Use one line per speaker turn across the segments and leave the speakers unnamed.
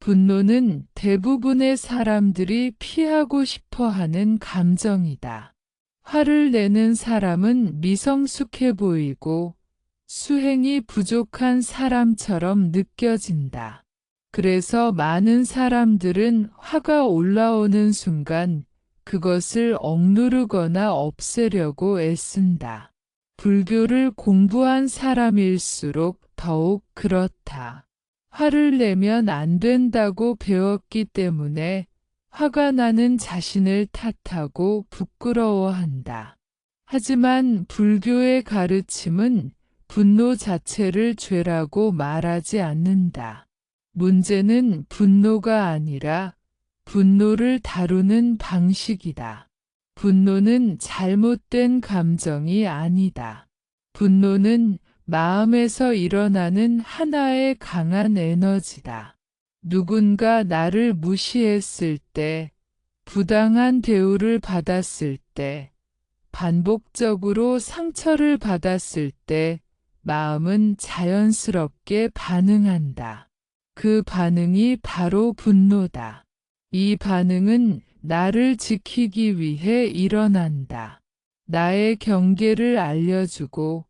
분노는 대부분의 사람들이 피하고 싶어 하는 감정이다. 화를 내는 사람은 미성숙해 보이고 수행이 부족한 사람처럼 느껴진다. 그래서 많은 사람들은 화가 올라오는 순간 그것을 억누르거나 없애려고 애쓴다. 불교를 공부한 사람일수록 더욱 그렇다. 화를 내면 안 된다고 배웠기 때문에 화가 나는 자신을 탓하고 부끄러워한다. 하지만 불교의 가르침은 분노 자체를 죄라고 말하지 않는다. 문제는 분노가 아니라 분노를 다루는 방식이다. 분노는 잘못된 감정이 아니다. 분노는 마음에서 일어나는 하나의 강한 에너지다. 누군가 나를 무시했을 때, 부당한 대우를 받았을 때, 반복적으로 상처를 받았을 때, 마음은 자연스럽게 반응한다. 그 반응이 바로 분노다. 이 반응은 나를 지키기 위해 일어난다. 나의 경계를 알려주고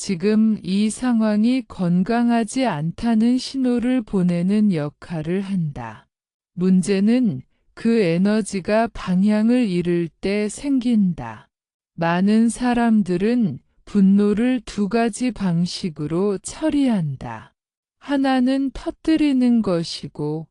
지금 이 상황이 건강하지 않다는 신호를 보내는 역할을 한다. 문제는 그 에너지가 방향을 잃을 때 생긴다. 많은 사람들은 분노를 두 가지 방식으로 처리한다. 하나는 터뜨리는 것이고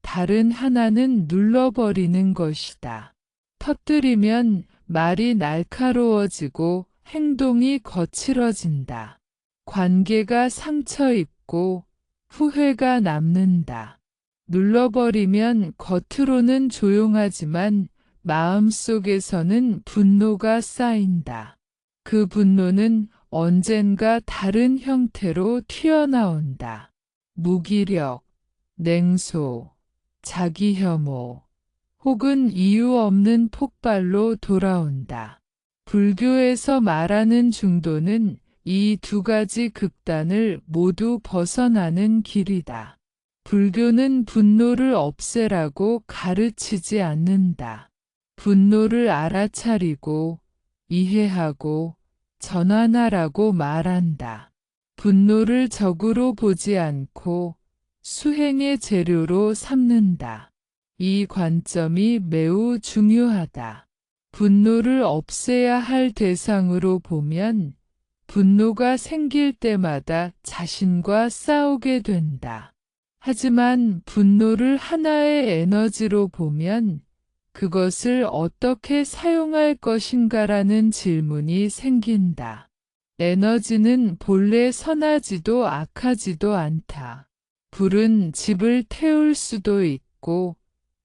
다른 하나는 눌러버리는 것이다. 터뜨리면 말이 날카로워지고 행동이 거칠어진다. 관계가 상처 입고 후회가 남는다. 눌러버리면 겉으로는 조용하지만 마음속에서는 분노가 쌓인다. 그 분노는 언젠가 다른 형태로 튀어나온다. 무기력, 냉소, 자기혐오, 혹은 이유 없는 폭발로 돌아온다. 불교에서 말하는 중도는 이 두 가지 극단을 모두 벗어나는 길이다. 불교는 분노를 없애라고 가르치지 않는다. 분노를 알아차리고 이해하고 전환하라고 말한다. 분노를 적으로 보지 않고 수행의 재료로 삼는다. 이 관점이 매우 중요하다. 분노를 없애야 할 대상으로 보면 분노가 생길 때마다 자신과 싸우게 된다. 하지만 분노를 하나의 에너지로 보면 그것을 어떻게 사용할 것인가라는 질문이 생긴다. 에너지는 본래 선하지도 악하지도 않다. 불은 집을 태울 수도 있고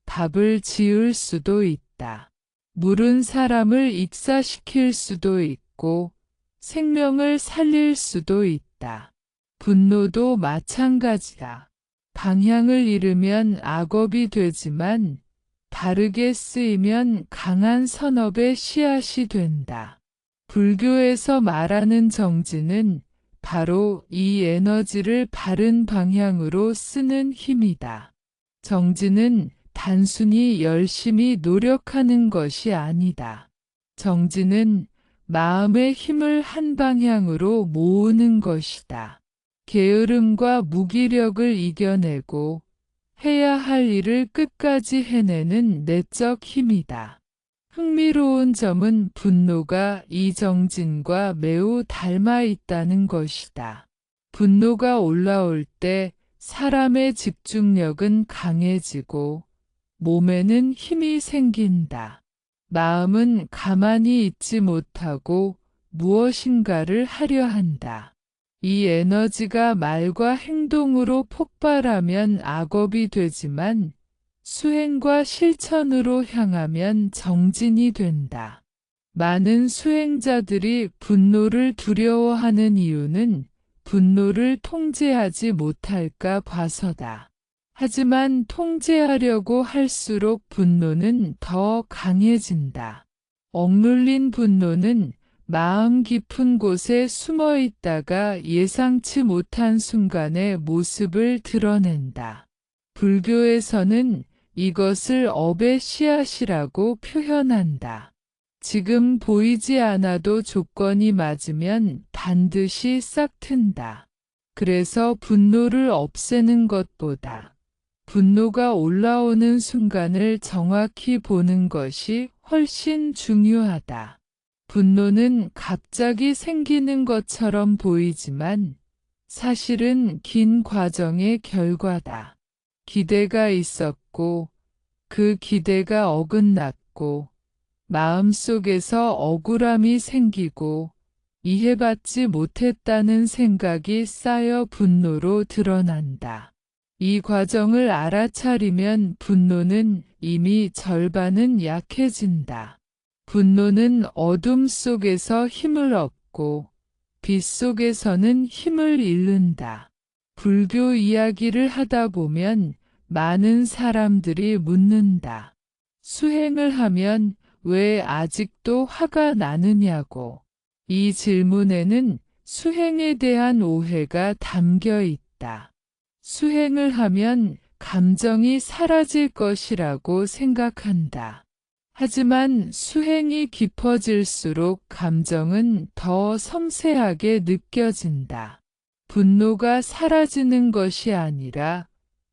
밥을 지을 수도 있다. 물은 사람을 익사시킬 수도 있고 생명을 살릴 수도 있다. 분노도 마찬가지다. 방향을 잃으면 악업이 되지만 바르게 쓰이면 강한 선업의 씨앗이 된다. 불교에서 말하는 정진은 바로 이 에너지를 바른 방향으로 쓰는 힘이다. 정진은 단순히 열심히 노력하는 것이 아니다. 정진은 마음의 힘을 한 방향으로 모으는 것이다. 게으름과 무기력을 이겨내고 해야 할 일을 끝까지 해내는 내적 힘이다. 흥미로운 점은 분노가 이 정진과 매우 닮아 있다는 것이다. 분노가 올라올 때 사람의 집중력은 강해지고 몸에는 힘이 생긴다. 마음은 가만히 있지 못하고 무엇인가를 하려 한다. 이 에너지가 말과 행동으로 폭발하면 악업이 되지만 수행과 실천으로 향하면 정진이 된다. 많은 수행자들이 분노를 두려워하는 이유는 분노를 통제하지 못할까 봐서다. 하지만 통제하려고 할수록 분노는 더 강해진다. 억눌린 분노는 마음 깊은 곳에 숨어 있다가 예상치 못한 순간에 모습을 드러낸다. 불교에서는 이것을 업의 씨앗이라고 표현한다. 지금 보이지 않아도 조건이 맞으면 반드시 싹튼다. 그래서 분노를 없애는 것보다 분노가 올라오는 순간을 정확히 보는 것이 훨씬 중요하다. 분노는 갑자기 생기는 것처럼 보이지만 사실은 긴 과정의 결과다. 기대가 있었고 그 기대가 어긋났고 마음속에서 억울함이 생기고 이해받지 못했다는 생각이 쌓여 분노로 드러난다. 이 과정을 알아차리면 분노는 이미 절반은 약해진다. 분노는 어둠 속에서 힘을 얻고 빛 속에서는 힘을 잃는다. 불교 이야기를 하다 보면 많은 사람들이 묻는다. 수행을 하면 왜 아직도 화가 나느냐고. 이 질문에는 수행에 대한 오해가 담겨 있다. 수행을 하면 감정이 사라질 것이라고 생각한다. 하지만 수행이 깊어질수록 감정은 더 섬세하게 느껴진다. 분노가 사라지는 것이 아니라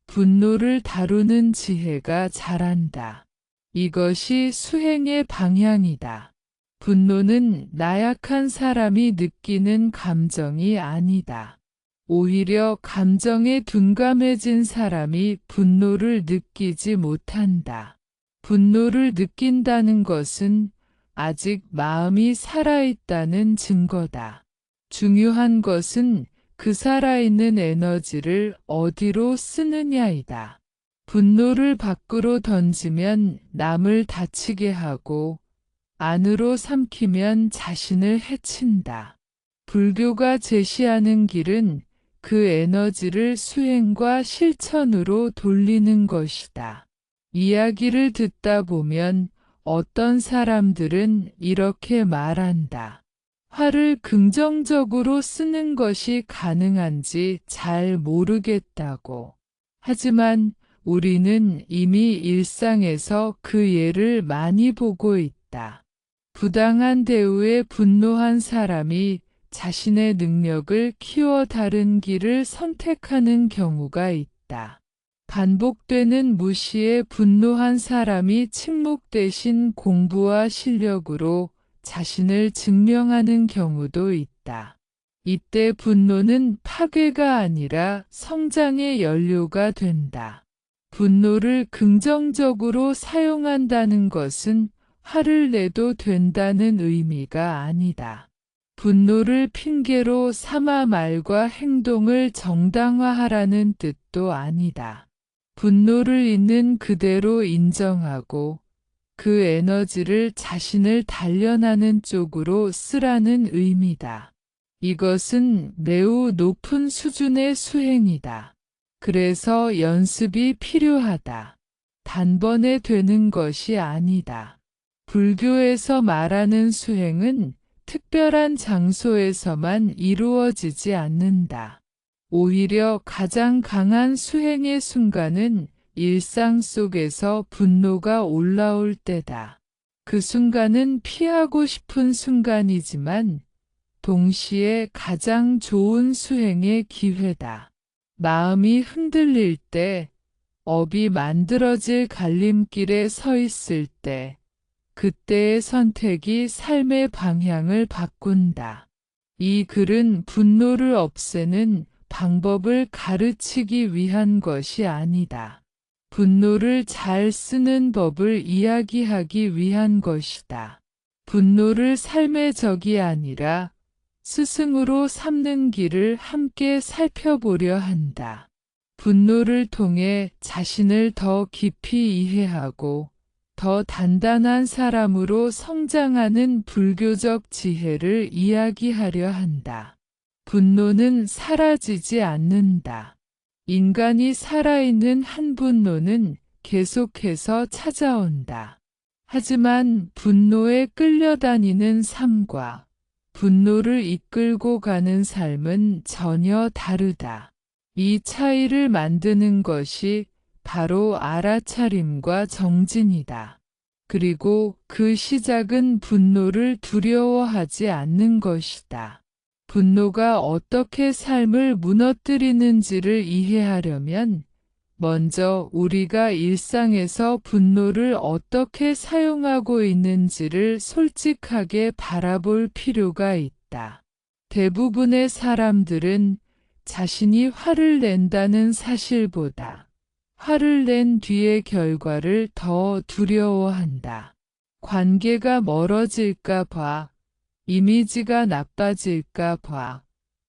분노를 다루는 지혜가 자란다. 이것이 수행의 방향이다. 분노는 나약한 사람이 느끼는 감정이 아니다. 오히려 감정에 둔감해진 사람이 분노를 느끼지 못한다. 분노를 느낀다는 것은 아직 마음이 살아있다는 증거다. 중요한 것은 그 살아있는 에너지를 어디로 쓰느냐이다. 분노를 밖으로 던지면 남을 다치게 하고 안으로 삼키면 자신을 해친다. 불교가 제시하는 길은 그 에너지를 수행과 실천으로 돌리는 것이다. 이야기를 듣다 보면 어떤 사람들은 이렇게 말한다. 화를 긍정적으로 쓰는 것이 가능한지 잘 모르겠다고. 하지만 우리는 이미 일상에서 그 예를 많이 보고 있다. 부당한 대우에 분노한 사람이 자신의 능력을 키워 다른 길을 선택하는 경우가 있다. 반복되는 무시에 분노한 사람이 침묵 대신 공부와 실력으로 자신을 증명하는 경우도 있다. 이때 분노는 파괴가 아니라 성장의 연료가 된다. 분노를 긍정적으로 사용한다는 것은 화를 내도 된다는 의미가 아니다. 분노를 핑계로 삼아 말과 행동을 정당화하라는 뜻도 아니다. 분노를 있는 그대로 인정하고 그 에너지를 자신을 단련하는 쪽으로 쓰라는 의미다. 이것은 매우 높은 수준의 수행이다. 그래서 연습이 필요하다. 단번에 되는 것이 아니다. 불교에서 말하는 수행은 특별한 장소에서만 이루어지지 않는다. 오히려 가장 강한 수행의 순간은 일상 속에서 분노가 올라올 때다. 그 순간은 피하고 싶은 순간이지만 동시에 가장 좋은 수행의 기회다. 마음이 흔들릴 때, 업이 만들어질 갈림길에 서 있을 때, 그때의 선택이 삶의 방향을 바꾼다. 이 글은 분노를 없애는 방법을 가르치기 위한 것이 아니다. 분노를 잘 쓰는 법을 이야기하기 위한 것이다. 분노를 삶의 적이 아니라 스승으로 삼는 길을 함께 살펴보려 한다. 분노를 통해 자신을 더 깊이 이해하고 더 단단한 사람으로 성장하는 불교적 지혜를 이야기하려 한다. 분노는 사라지지 않는다. 인간이 살아있는 한 분노는 계속해서 찾아온다. 하지만 분노에 끌려다니는 삶과 분노를 이끌고 가는 삶은 전혀 다르다. 이 차이를 만드는 것이 바로 알아차림과 정진이다. 그리고 그 시작은 분노를 두려워하지 않는 것이다. 분노가 어떻게 삶을 무너뜨리는지를 이해하려면 먼저 우리가 일상에서 분노를 어떻게 사용하고 있는지를 솔직하게 바라볼 필요가 있다. 대부분의 사람들은 자신이 화를 낸다는 사실보다 화를 낸 뒤의 결과를 더 두려워한다. 관계가 멀어질까 봐, 이미지가 나빠질까 봐,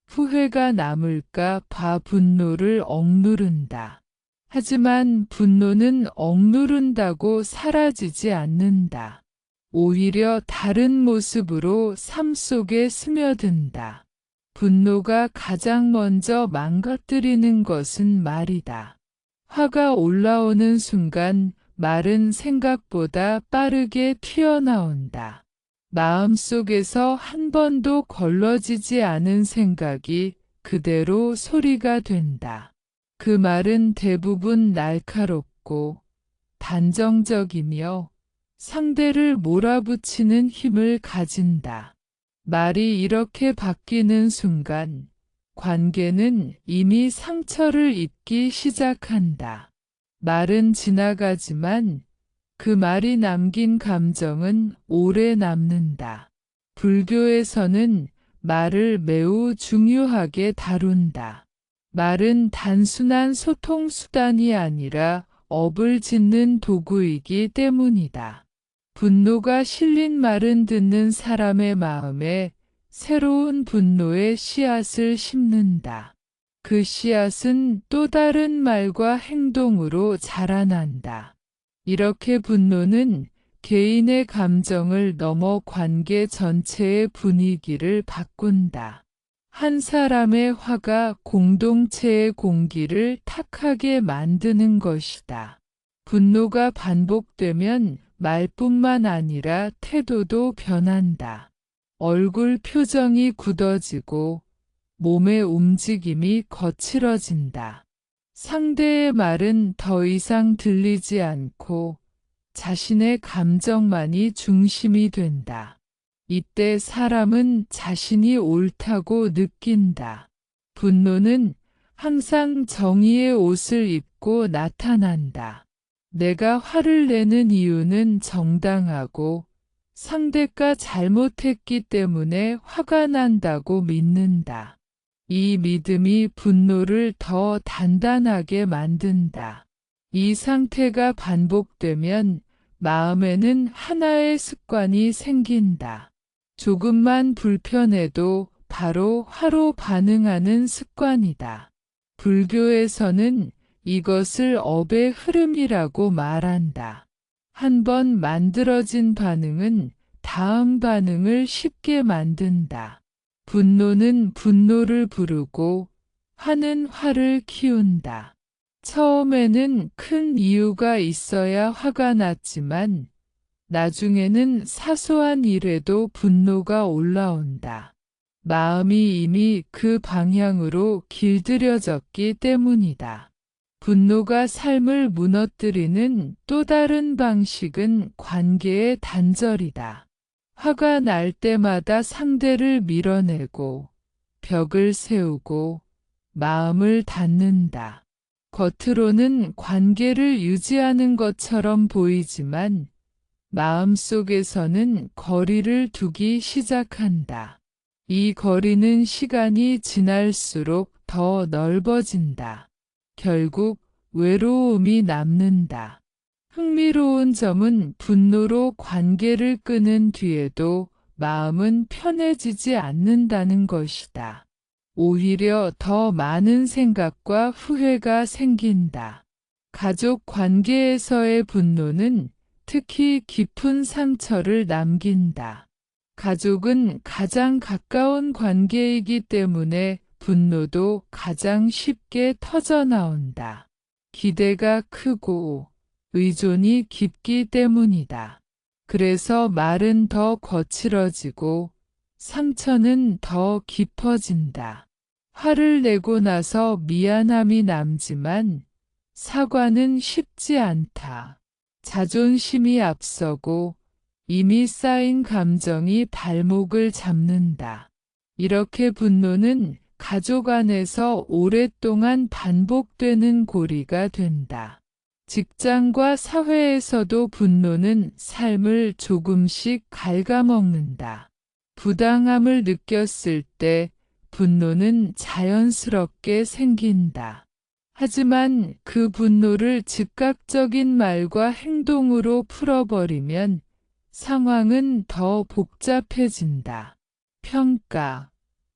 후회가 남을까 봐 분노를 억누른다. 하지만 분노는 억누른다고 사라지지 않는다. 오히려 다른 모습으로 삶 속에 스며든다. 분노가 가장 먼저 망가뜨리는 것은 말이다. 화가 올라오는 순간 말은 생각보다 빠르게 튀어나온다. 마음속에서 한 번도 걸러지지 않은 생각이 그대로 소리가 된다. 그 말은 대부분 날카롭고 단정적이며 상대를 몰아붙이는 힘을 가진다. 말이 이렇게 바뀌는 순간 관계는 이미 상처를 입기 시작한다. 말은 지나가지만 그 말이 남긴 감정은 오래 남는다. 불교에서는 말을 매우 중요하게 다룬다. 말은 단순한 소통 수단이 아니라 업을 짓는 도구이기 때문이다. 분노가 실린 말은 듣는 사람의 마음에 새로운 분노의 씨앗을 심는다. 그 씨앗은 또 다른 말과 행동으로 자라난다. 이렇게 분노는 개인의 감정을 넘어 관계 전체의 분위기를 바꾼다. 한 사람의 화가 공동체의 공기를 탁하게 만드는 것이다. 분노가 반복되면 말뿐만 아니라 태도도 변한다. 얼굴 표정이 굳어지고 몸의 움직임이 거칠어진다. 상대의 말은 더 이상 들리지 않고 자신의 감정만이 중심이 된다. 이때 사람은 자신이 옳다고 느낀다. 분노는 항상 정의의 옷을 입고 나타난다. 내가 화를 내는 이유는 정당하고 상대가 잘못했기 때문에 화가 난다고 믿는다. 이 믿음이 분노를 더 단단하게 만든다. 이 상태가 반복되면 마음에는 하나의 습관이 생긴다. 조금만 불편해도 바로 화로 반응하는 습관이다. 불교에서는 이것을 업의 흐름이라고 말한다. 한 번 만들어진 반응은 다음 반응을 쉽게 만든다. 분노는 분노를 부르고 화는 화를 키운다. 처음에는 큰 이유가 있어야 화가 났지만 나중에는 사소한 일에도 분노가 올라온다. 마음이 이미 그 방향으로 길들여졌기 때문이다. 분노가 삶을 무너뜨리는 또 다른 방식은 관계의 단절이다. 화가 날 때마다 상대를 밀어내고 벽을 세우고 마음을 닫는다. 겉으로는 관계를 유지하는 것처럼 보이지만 마음속에서는 거리를 두기 시작한다. 이 거리는 시간이 지날수록 더 넓어진다. 결국 외로움이 남는다. 흥미로운 점은 분노로 관계를 끊은 뒤에도 마음은 편해지지 않는다는 것이다. 오히려 더 많은 생각과 후회가 생긴다. 가족 관계에서의 분노는 특히 깊은 상처를 남긴다. 가족은 가장 가까운 관계이기 때문에 분노도 가장 쉽게 터져나온다. 기대가 크고 의존이 깊기 때문이다. 그래서 말은 더 거칠어지고 상처는 더 깊어진다. 화를 내고 나서 미안함이 남지만 사과는 쉽지 않다. 자존심이 앞서고 이미 쌓인 감정이 발목을 잡는다. 이렇게 분노는 가족 안에서 오랫동안 반복되는 고리가 된다. 직장과 사회에서도 분노는 삶을 조금씩 갉아먹는다. 부당함을 느꼈을 때 분노는 자연스럽게 생긴다. 하지만 그 분노를 즉각적인 말과 행동으로 풀어버리면 상황은 더 복잡해진다. 평가,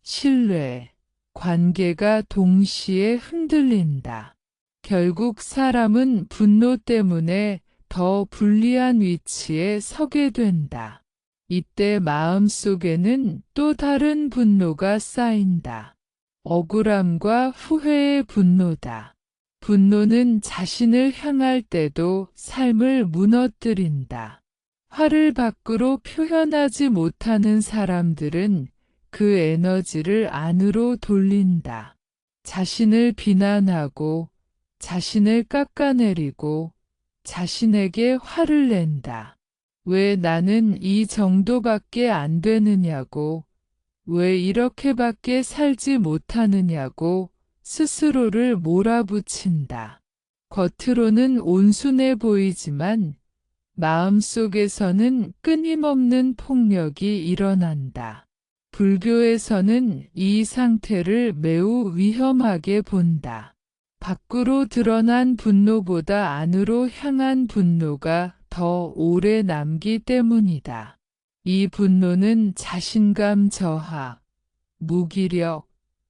신뢰, 관계가 동시에 흔들린다. 결국 사람은 분노 때문에 더 불리한 위치에 서게 된다. 이때 마음속에는 또 다른 분노가 쌓인다. 억울함과 후회의 분노다. 분노는 자신을 향할 때도 삶을 무너뜨린다. 화를 밖으로 표현하지 못하는 사람들은 그 에너지를 안으로 돌린다. 자신을 비난하고 자신을 깎아내리고 자신에게 화를 낸다. 왜 나는 이 정도밖에 안 되느냐고, 왜 이렇게밖에 살지 못하느냐고 스스로를 몰아붙인다. 겉으로는 온순해 보이지만 마음속에서는 끊임없는 폭력이 일어난다. 불교에서는 이 상태를 매우 위험하게 본다. 밖으로 드러난 분노보다 안으로 향한 분노가 더 오래 남기 때문이다. 이 분노는 자신감 저하, 무기력,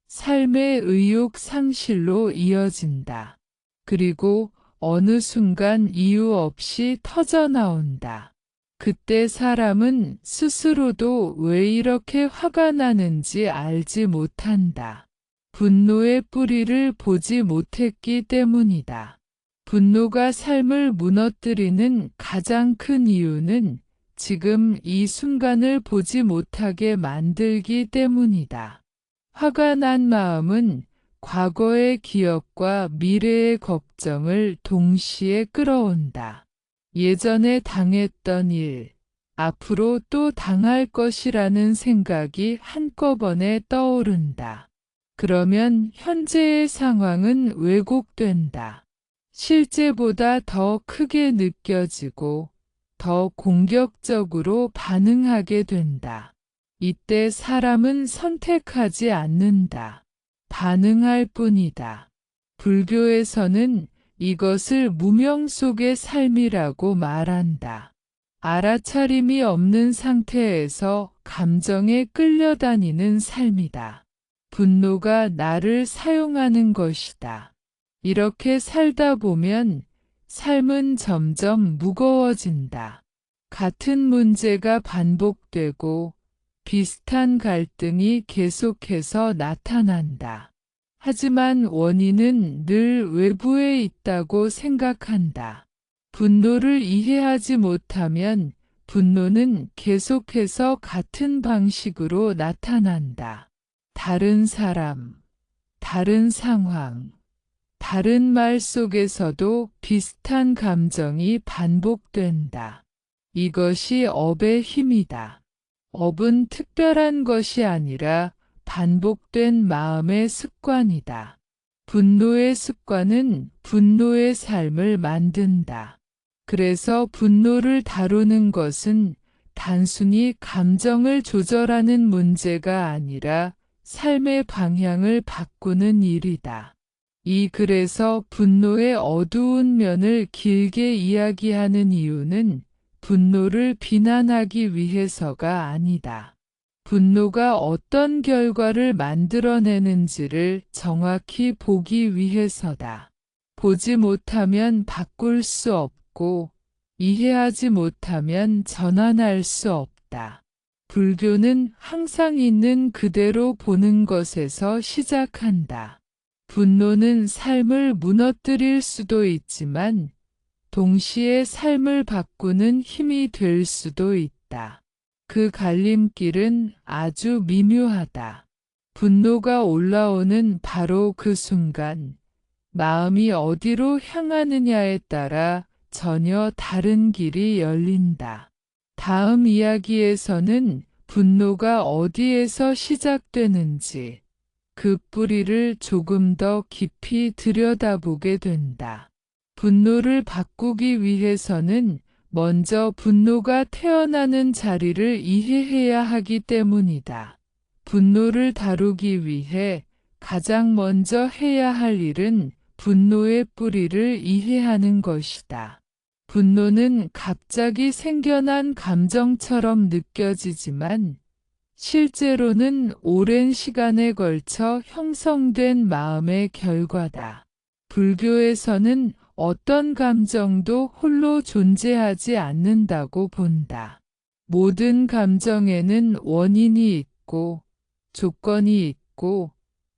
삶의 의욕 상실로 이어진다. 그리고 어느 순간 이유 없이 터져나온다. 그때 사람은 스스로도 왜 이렇게 화가 나는지 알지 못한다. 분노의 뿌리를 보지 못했기 때문이다. 분노가 삶을 무너뜨리는 가장 큰 이유는 지금 이 순간을 보지 못하게 만들기 때문이다. 화가 난 마음은 과거의 기억과 미래의 걱정을 동시에 끌어온다. 예전에 당했던 일, 앞으로 또 당할 것이라는 생각이 한꺼번에 떠오른다. 그러면 현재의 상황은 왜곡된다. 실제보다 더 크게 느껴지고 더 공격적으로 반응하게 된다. 이때 사람은 선택하지 않는다. 반응할 뿐이다. 불교에서는 이것을 무명 속의 삶이라고 말한다. 알아차림이 없는 상태에서 감정에 끌려다니는 삶이다. 분노가 나를 사용하는 것이다. 이렇게 살다 보면 삶은 점점 무거워진다. 같은 문제가 반복되고 비슷한 갈등이 계속해서 나타난다. 하지만 원인은 늘 외부에 있다고 생각한다. 분노를 이해하지 못하면 분노는 계속해서 같은 방식으로 나타난다. 다른 사람, 다른 상황, 다른 말 속에서도 비슷한 감정이 반복된다. 이것이 업의 힘이다. 업은 특별한 것이 아니라 반복된 마음의 습관이다. 분노의 습관은 분노의 삶을 만든다. 그래서 분노를 다루는 것은 단순히 감정을 조절하는 문제가 아니라 삶의 방향을 바꾸는 일이다. 이 글에서 분노의 어두운 면을 길게 이야기하는 이유는 분노를 비난하기 위해서가 아니다. 분노가 어떤 결과를 만들어내는지를 정확히 보기 위해서다. 보지 못하면 바꿀 수 없고, 이해하지 못하면 전환할 수 없다. 불교는 항상 있는 그대로 보는 것에서 시작한다. 분노는 삶을 무너뜨릴 수도 있지만, 동시에 삶을 바꾸는 힘이 될 수도 있다. 그 갈림길은 아주 미묘하다. 분노가 올라오는 바로 그 순간, 마음이 어디로 향하느냐에 따라 전혀 다른 길이 열린다. 다음 이야기에서는 분노가 어디에서 시작되는지 그 뿌리를 조금 더 깊이 들여다보게 된다. 분노를 바꾸기 위해서는 먼저 분노가 태어나는 자리를 이해해야 하기 때문이다. 분노를 다루기 위해 가장 먼저 해야 할 일은 분노의 뿌리를 이해하는 것이다. 분노는 갑자기 생겨난 감정처럼 느껴지지만 실제로는 오랜 시간에 걸쳐 형성된 마음의 결과다. 불교에서는 어떤 감정도 홀로 존재하지 않는다고 본다. 모든 감정에는 원인이 있고 조건이 있고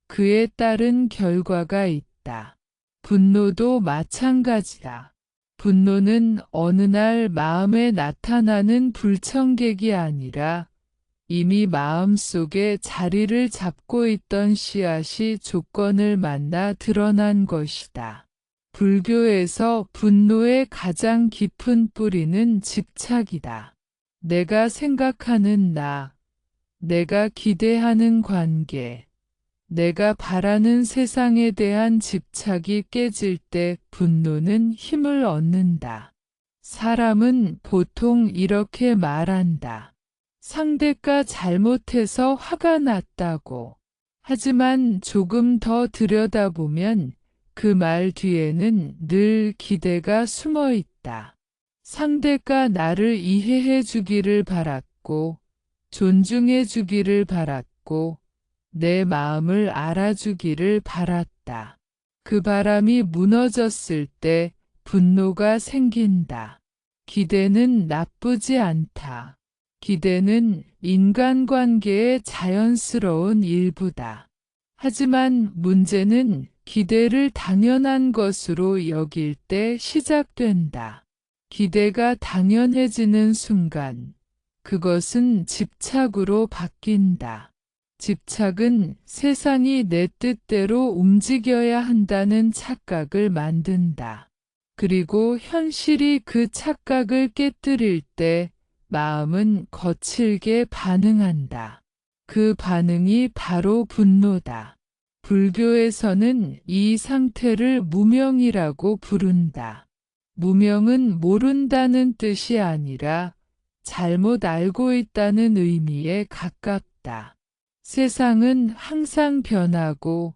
그에 따른 결과가 있다. 분노도 마찬가지다. 분노는 어느 날 마음에 나타나는 불청객이 아니라 이미 마음속에 자리를 잡고 있던 씨앗이 조건을 만나 드러난 것이다. 불교에서 분노의 가장 깊은 뿌리는 집착이다. 내가 생각하는 나, 내가 기대하는 관계, 내가 바라는 세상에 대한 집착이 깨질 때 분노는 힘을 얻는다. 사람은 보통 이렇게 말한다. 상대가 잘못해서 화가 났다고. 하지만 조금 더 들여다보면 그 말 뒤에는 늘 기대가 숨어 있다. 상대가 나를 이해해 주기를 바랐고, 존중해 주기를 바랐고, 내 마음을 알아주기를 바랐다. 그 바람이 무너졌을 때 분노가 생긴다. 기대는 나쁘지 않다. 기대는 인간관계의 자연스러운 일부다. 하지만 문제는 기대를 당연한 것으로 여길 때 시작된다. 기대가 당연해지는 순간 그것은 집착으로 바뀐다. 집착은 세상이 내 뜻대로 움직여야 한다는 착각을 만든다. 그리고 현실이 그 착각을 깨뜨릴 때 마음은 거칠게 반응한다. 그 반응이 바로 분노다. 불교에서는 이 상태를 무명이라고 부른다. 무명은 모른다는 뜻이 아니라 잘못 알고 있다는 의미에 가깝다. 세상은 항상 변하고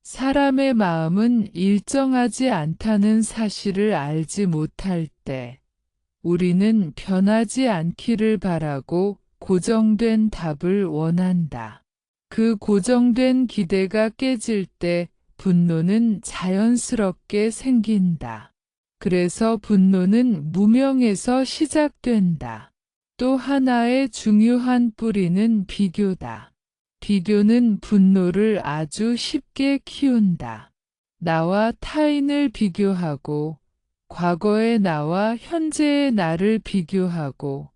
사람의 마음은 일정하지 않다는 사실을 알지 못할 때 우리는 변하지 않기를 바라고 고정된 답을 원한다. 그 고정된 기대가 깨질 때 분노는 자연스럽게 생긴다. 그래서 분노는 무명에서 시작된다. 또 하나의 중요한 뿌리는 비교다. 비교는 분노를 아주 쉽게 키운다. 나와 타인을 비교하고 과거의 나와 현재의 나를 비교하고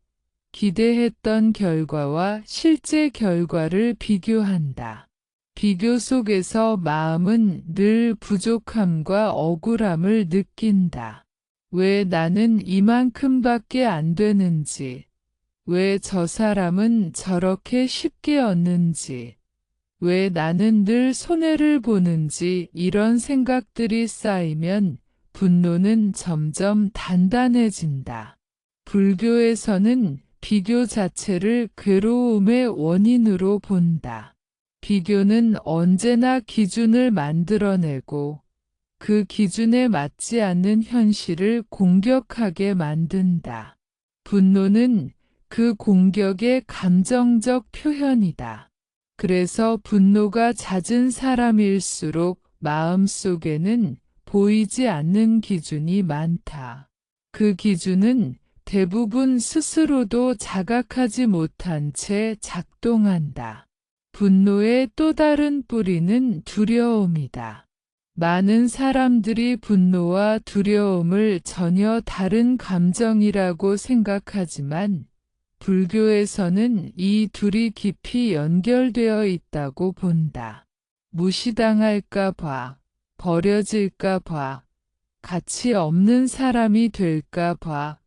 기대했던 결과와 실제 결과를 비교한다. 비교 속에서 마음은 늘 부족함과 억울함을 느낀다. 왜 나는 이만큼밖에 안 되는지, 왜 저 사람은 저렇게 쉽게 얻는지, 왜 나는 늘 손해를 보는지 이런 생각들이 쌓이면 분노는 점점 단단해진다. 불교에서는 비교 자체를 괴로움의 원인으로 본다. 비교는 언제나 기준을 만들어내고 그 기준에 맞지 않는 현실을 공격하게 만든다. 분노는 그 공격의 감정적 표현이다. 그래서 분노가 잦은 사람일수록 마음속에는 보이지 않는 기준이 많다. 그 기준은 대부분 스스로도 자각하지 못한 채 작동한다. 분노의 또 다른 뿌리는 두려움이다. 많은 사람들이 분노와 두려움을 전혀 다른 감정이라고 생각하지만 불교에서는 이 둘이 깊이 연결되어 있다고 본다. 무시당할까 봐, 버려질까 봐, 가치 없는 사람이 될까 봐,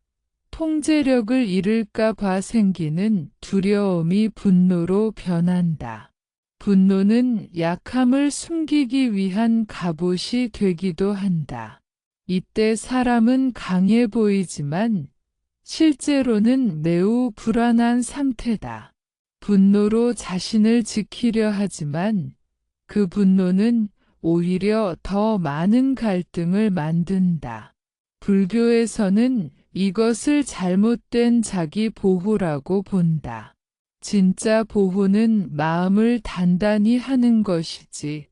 통제력을 잃을까 봐 생기는 두려움이 분노로 변한다. 분노는 약함을 숨기기 위한 갑옷이 되기도 한다. 이때 사람은 강해 보이지만 실제로는 매우 불안한 상태다. 분노로 자신을 지키려 하지만 그 분노는 오히려 더 많은 갈등을 만든다. 불교에서는 이것을 잘못된 자기 보호라고 본다. 진짜 보호는 마음을 단단히 하는 것이지,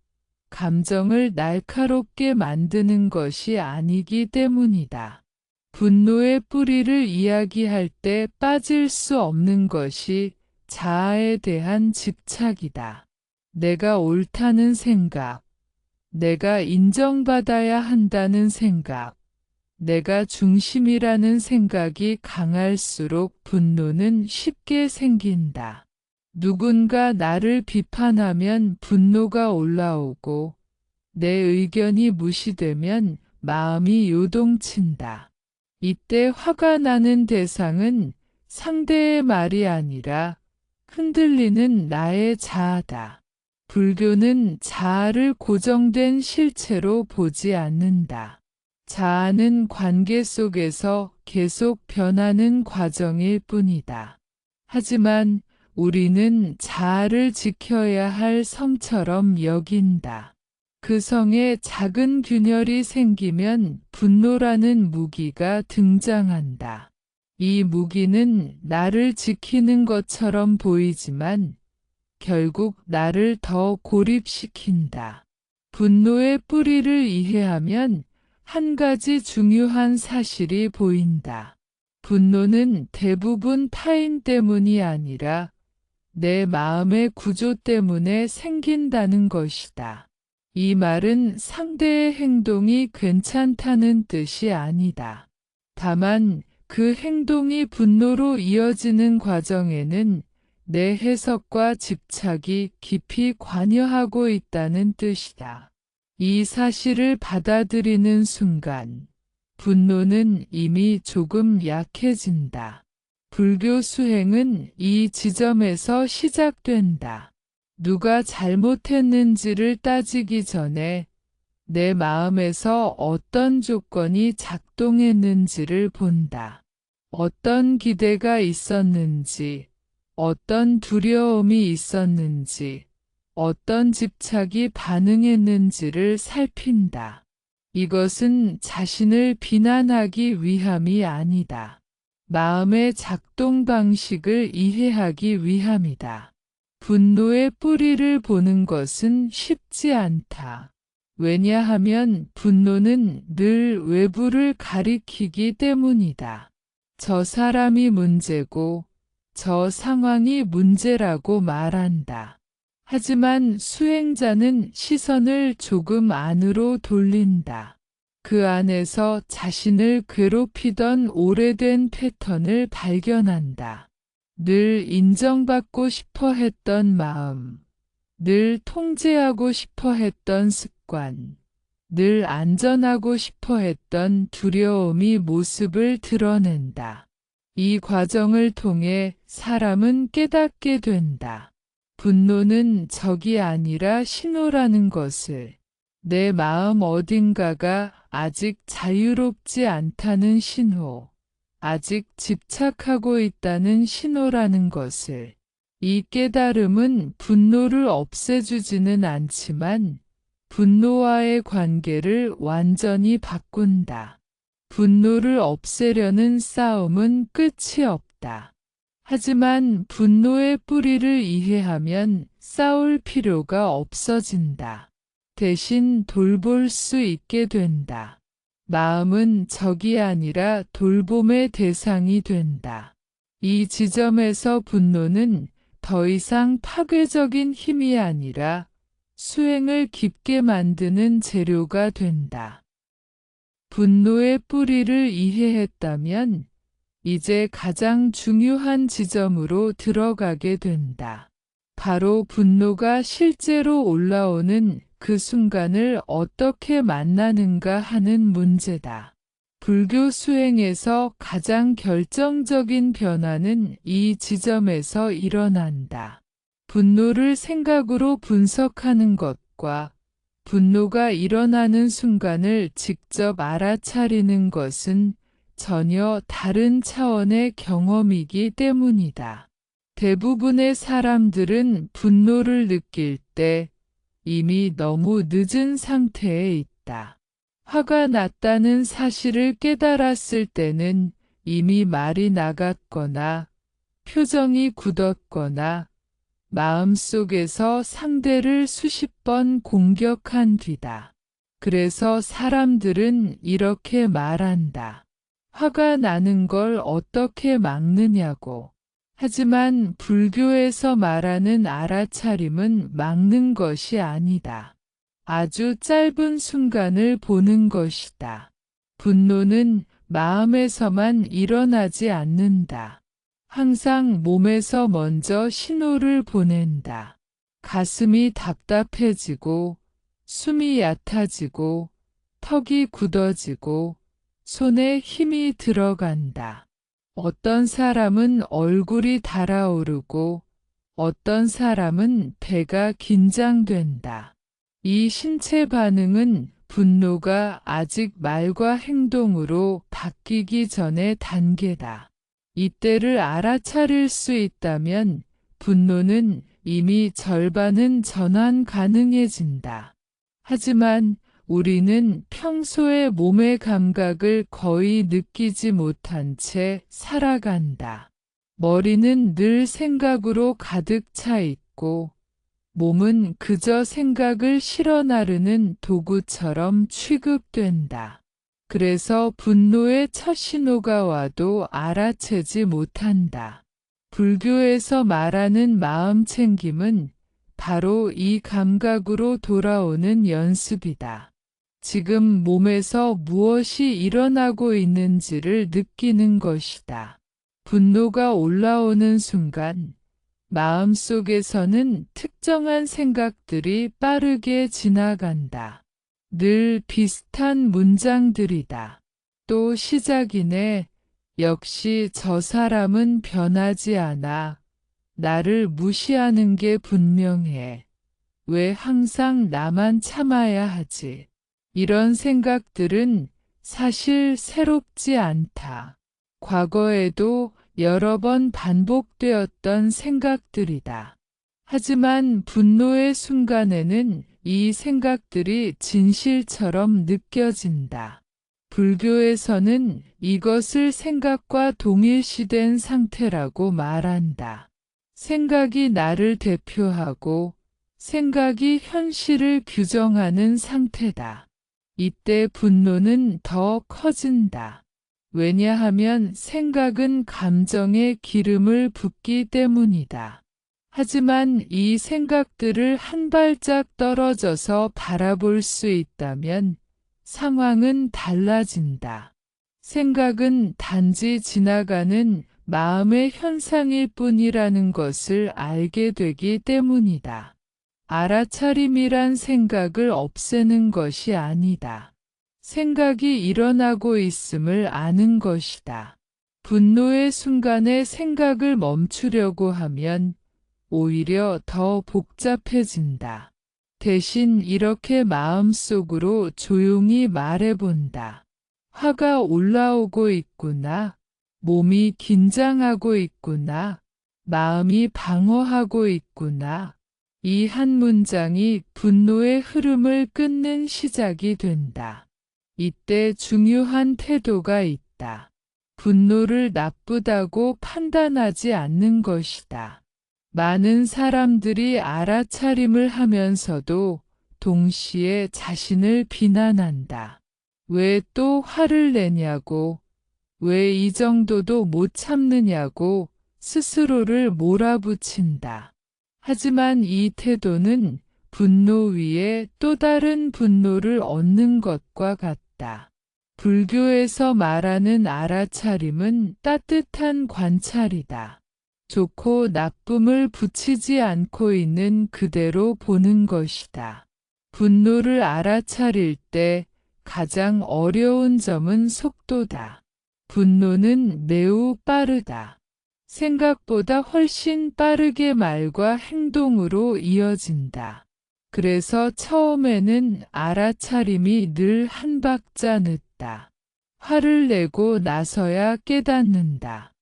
감정을 날카롭게 만드는 것이 아니기 때문이다. 분노의 뿌리를 이야기할 때 빠질 수 없는 것이 자아에 대한 집착이다. 내가 옳다는 생각, 내가 인정받아야 한다는 생각, 내가 중심이라는 생각이 강할수록 분노는 쉽게 생긴다. 누군가 나를 비판하면 분노가 올라오고 내 의견이 무시되면 마음이 요동친다. 이때 화가 나는 대상은 상대의 말이 아니라 흔들리는 나의 자아다. 불교는 자아를 고정된 실체로 보지 않는다. 자아는 관계 속에서 계속 변하는 과정일 뿐이다. 하지만 우리는 자아를 지켜야 할 성처럼 여긴다. 그 성에 작은 균열이 생기면 분노라는 무기가 등장한다. 이 무기는 나를 지키는 것처럼 보이지만 결국 나를 더 고립시킨다. 분노의 뿌리를 이해하면 한 가지 중요한 사실이 보인다. 분노는 대부분 타인 때문이 아니라 내 마음의 구조 때문에 생긴다는 것이다. 이 말은 상대의 행동이 괜찮다는 뜻이 아니다. 다만 그 행동이 분노로 이어지는 과정에는 내 해석과 집착이 깊이 관여하고 있다는 뜻이다. 이 사실을 받아들이는 순간 분노는 이미 조금 약해진다. 불교 수행은 이 지점에서 시작된다. 누가 잘못했는지를 따지기 전에 내 마음에서 어떤 조건이 작동했는지를 본다. 어떤 기대가 있었는지, 어떤 두려움이 있었는지, 어떤 집착이 반응했는지를 살핀다. 이것은 자신을 비난하기 위함이 아니다. 마음의 작동 방식을 이해하기 위함이다. 분노의 뿌리를 보는 것은 쉽지 않다. 왜냐하면 분노는 늘 외부를 가리키기 때문이다. 저 사람이 문제고 저 상황이 문제라고 말한다. 하지만 수행자는 시선을 조금 안으로 돌린다. 그 안에서 자신을 괴롭히던 오래된 패턴을 발견한다. 늘 인정받고 싶어 했던 마음, 늘 통제하고 싶어 했던 습관, 늘 안전하고 싶어 했던 두려움이 모습을 드러낸다. 이 과정을 통해 사람은 깨닫게 된다. 분노는 적이 아니라 신호라는 것을, 내 마음 어딘가가 아직 자유롭지 않다는 신호, 아직 집착하고 있다는 신호라는 것을. 이 깨달음은 분노를 없애주지는 않지만 분노와의 관계를 완전히 바꾼다. 분노를 없애려는 싸움은 끝이 없다. 하지만 분노의 뿌리를 이해하면 싸울 필요가 없어진다. 대신 돌볼 수 있게 된다. 마음은 적이 아니라 돌봄의 대상이 된다. 이 지점에서 분노는 더 이상 파괴적인 힘이 아니라 수행을 깊게 만드는 재료가 된다. 분노의 뿌리를 이해했다면 이제 가장 중요한 지점으로 들어가게 된다. 바로 분노가 실제로 올라오는 그 순간을 어떻게 만나는가 하는 문제다. 불교 수행에서 가장 결정적인 변화는 이 지점에서 일어난다. 분노를 생각으로 분석하는 것과 분노가 일어나는 순간을 직접 알아차리는 것은 전혀 다른 차원의 경험이기 때문이다. 대부분의 사람들은 분노를 느낄 때 이미 너무 늦은 상태에 있다. 화가 났다는 사실을 깨달았을 때는 이미 말이 나갔거나 표정이 굳었거나 마음속에서 상대를 수십 번 공격한 뒤다. 그래서 사람들은 이렇게 말한다. 화가 나는 걸 어떻게 막느냐고. 하지만 불교에서 말하는 알아차림은 막는 것이 아니다. 아주 짧은 순간을 보는 것이다. 분노는 마음에서만 일어나지 않는다. 항상 몸에서 먼저 신호를 보낸다. 가슴이 답답해지고, 숨이 얕아지고, 턱이 굳어지고, 손에 힘이 들어간다. 어떤 사람은 얼굴이 달아오르고, 어떤 사람은 배가 긴장된다. 이 신체 반응은 분노가 아직 말과 행동으로 바뀌기 전의 단계다. 이때를 알아차릴 수 있다면 분노는 이미 절반은 전환 가능해진다. 하지만 우리는 평소에 몸의 감각을 거의 느끼지 못한 채 살아간다. 머리는 늘 생각으로 가득 차 있고 몸은 그저 생각을 실어 나르는 도구처럼 취급된다. 그래서 분노의 첫 신호가 와도 알아채지 못한다. 불교에서 말하는 마음 챙김은 바로 이 감각으로 돌아오는 연습이다. 지금 몸에서 무엇이 일어나고 있는지를 느끼는 것이다. 분노가 올라오는 순간 마음속에서는 특정한 생각들이 빠르게 지나간다. 늘 비슷한 문장들이다. 또 시작이네. 역시 저 사람은 변하지 않아. 나를 무시하는 게 분명해. 왜 항상 나만 참아야 하지? 이런 생각들은 사실 새롭지 않다. 과거에도 여러 번 반복되었던 생각들이다. 하지만 분노의 순간에는 이 생각들이 진실처럼 느껴진다. 불교에서는 이것을 생각과 동일시된 상태라고 말한다. 생각이 나를 대표하고 생각이 현실을 규정하는 상태다. 이때 분노는 더 커진다. 왜냐하면 생각은 감정에 기름을 붓기 때문이다. 하지만 이 생각들을 한 발짝 떨어져서 바라볼 수 있다면 상황은 달라진다. 생각은 단지 지나가는 마음의 현상일 뿐이라는 것을 알게 되기 때문이다. 알아차림이란 생각을 없애는 것이 아니다. 생각이 일어나고 있음을 아는 것이다. 분노의 순간에 생각을 멈추려고 하면 오히려 더 복잡해진다. 대신 이렇게 마음속으로 조용히 말해본다. 화가 올라오고 있구나. 몸이 긴장하고 있구나. 마음이 방어하고 있구나. 이 한 문장이 분노의 흐름을 끊는 시작이 된다. 이때 중요한 태도가 있다. 분노를 나쁘다고 판단하지 않는 것이다. 많은 사람들이 알아차림을 하면서도 동시에 자신을 비난한다. 왜 또 화를 내냐고, 왜 이 정도도 못 참느냐고 스스로를 몰아붙인다. 하지만 이 태도는 분노 위에 또 다른 분노를 얻는 것과 같다. 불교에서 말하는 알아차림은 따뜻한 관찰이다. 좋고 나쁨을 붙이지 않고 있는 그대로 보는 것이다. 분노를 알아차릴 때 가장 어려운 점은 속도다. 분노는 매우 빠르다. 생각보다 훨씬 빠르게 말과 행동으로 이어진다. 그래서 처음에는 알아차림이 늘 한 박자 늦다. 화를 내고 나서야 깨닫는다.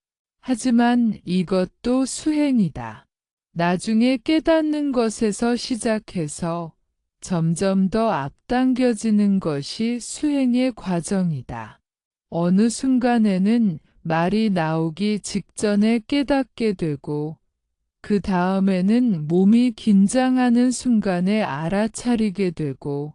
하지만 이것도 수행이다. 나중에 깨닫는 것에서 시작해서 점점 더 앞당겨지는 것이 수행의 과정이다. 어느 순간에는 말이 나오기 직전에 깨닫게 되고 그 다음에는 몸이 긴장하는 순간에 알아차리게 되고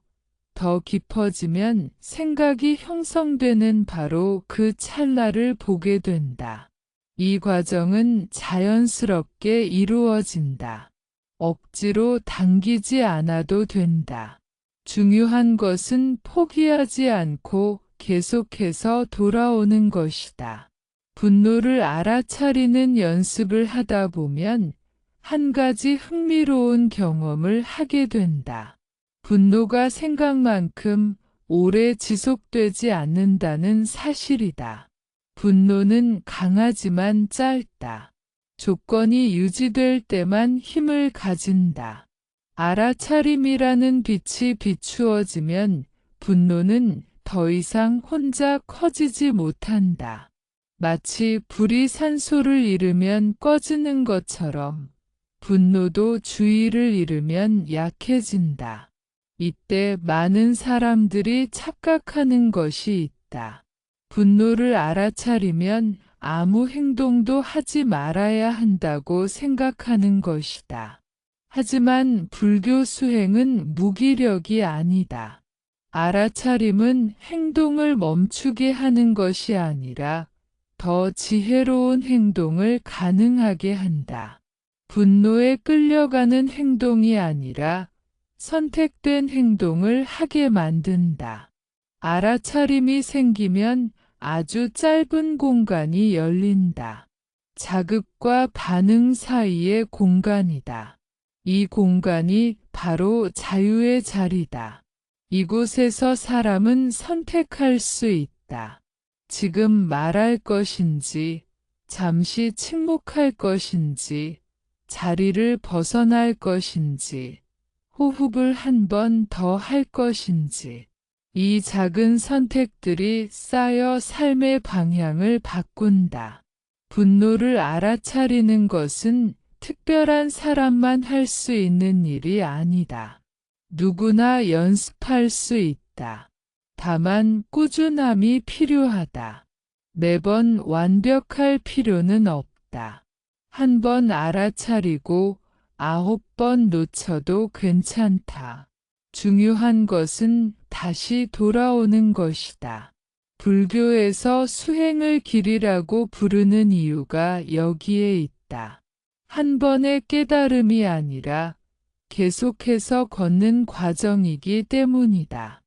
더 깊어지면 생각이 형성되는 바로 그 찰나를 보게 된다. 이 과정은 자연스럽게 이루어진다. 억지로 당기지 않아도 된다. 중요한 것은 포기하지 않고 계속해서 돌아오는 것이다. 분노를 알아차리는 연습을 하다 보면 한 가지 흥미로운 경험을 하게 된다. 분노가 생각만큼 오래 지속되지 않는다는 사실이다. 분노는 강하지만 짧다. 조건이 유지될 때만 힘을 가진다. 알아차림이라는 빛이 비추어지면 분노는 더 이상 혼자 커지지 못한다. 마치 불이 산소를 잃으면 꺼지는 것처럼 분노도 주의를 잃으면 약해진다. 이때 많은 사람들이 착각하는 것이 있다. 분노를 알아차리면 아무 행동도 하지 말아야 한다고 생각하는 것이다. 하지만 불교 수행은 무기력이 아니다. 알아차림은 행동을 멈추게 하는 것이 아니라 더 지혜로운 행동을 가능하게 한다. 분노에 끌려가는 행동이 아니라 선택된 행동을 하게 만든다. 알아차림이 생기면 아주 짧은 공간이 열린다. 자극과 반응 사이의 공간이다. 이 공간이 바로 자유의 자리다. 이곳에서 사람은 선택할 수 있다. 지금 말할 것인지, 잠시 침묵할 것인지, 자리를 벗어날 것인지, 호흡을 한 번 더 할 것인지. 이 작은 선택들이 쌓여 삶의 방향을 바꾼다. 분노를 알아차리는 것은 특별한 사람만 할 수 있는 일이 아니다. 누구나 연습할 수 있다. 다만 꾸준함이 필요하다. 매번 완벽할 필요는 없다. 한 번 알아차리고 9번 놓쳐도 괜찮다. 중요한 것은 다시 돌아오는 것이다. 불교에서 수행을 길이라고 부르는 이유가 여기에 있다. 한 번의 깨달음이 아니라 계속해서 걷는 과정이기 때문이다.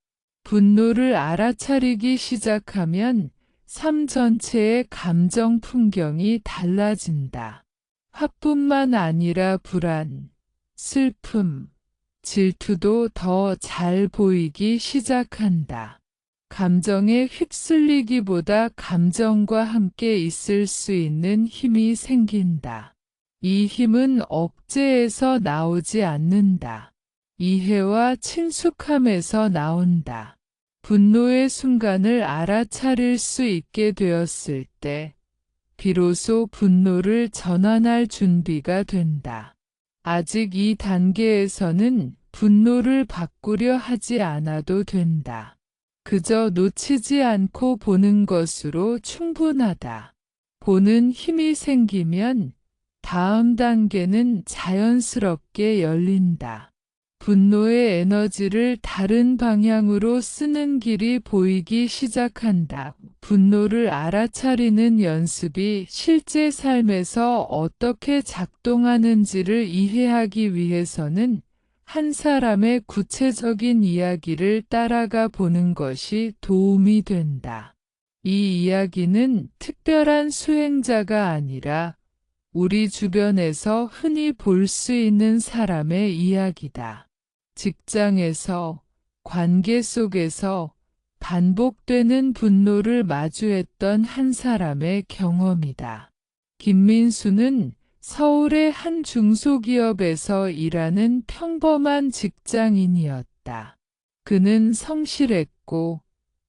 분노를 알아차리기 시작하면 삶 전체의 감정 풍경이 달라진다. 화뿐만 아니라 불안, 슬픔, 질투도 더 잘 보이기 시작한다. 감정에 휩쓸리기보다 감정과 함께 있을 수 있는 힘이 생긴다. 이 힘은 억제에서 나오지 않는다. 이해와 친숙함에서 나온다. 분노의 순간을 알아차릴 수 있게 되었을 때, 비로소 분노를 전환할 준비가 된다. 아직 이 단계에서는 분노를 바꾸려 하지 않아도 된다. 그저 놓치지 않고 보는 것으로 충분하다. 보는 힘이 생기면 다음 단계는 자연스럽게 열린다. 분노의 에너지를 다른 방향으로 쓰는 길이 보이기 시작한다. 분노를 알아차리는 연습이 실제 삶에서 어떻게 작동하는지를 이해하기 위해서는 한 사람의 구체적인 이야기를 따라가 보는 것이 도움이 된다. 이 이야기는 특별한 수행자가 아니라 우리 주변에서 흔히 볼 수 있는 사람의 이야기다. 직장에서, 관계 속에서 반복되는 분노를 마주했던 한 사람의 경험이다. 김민수는 서울의 한 중소기업에서 일하는 평범한 직장인이었다. 그는 성실했고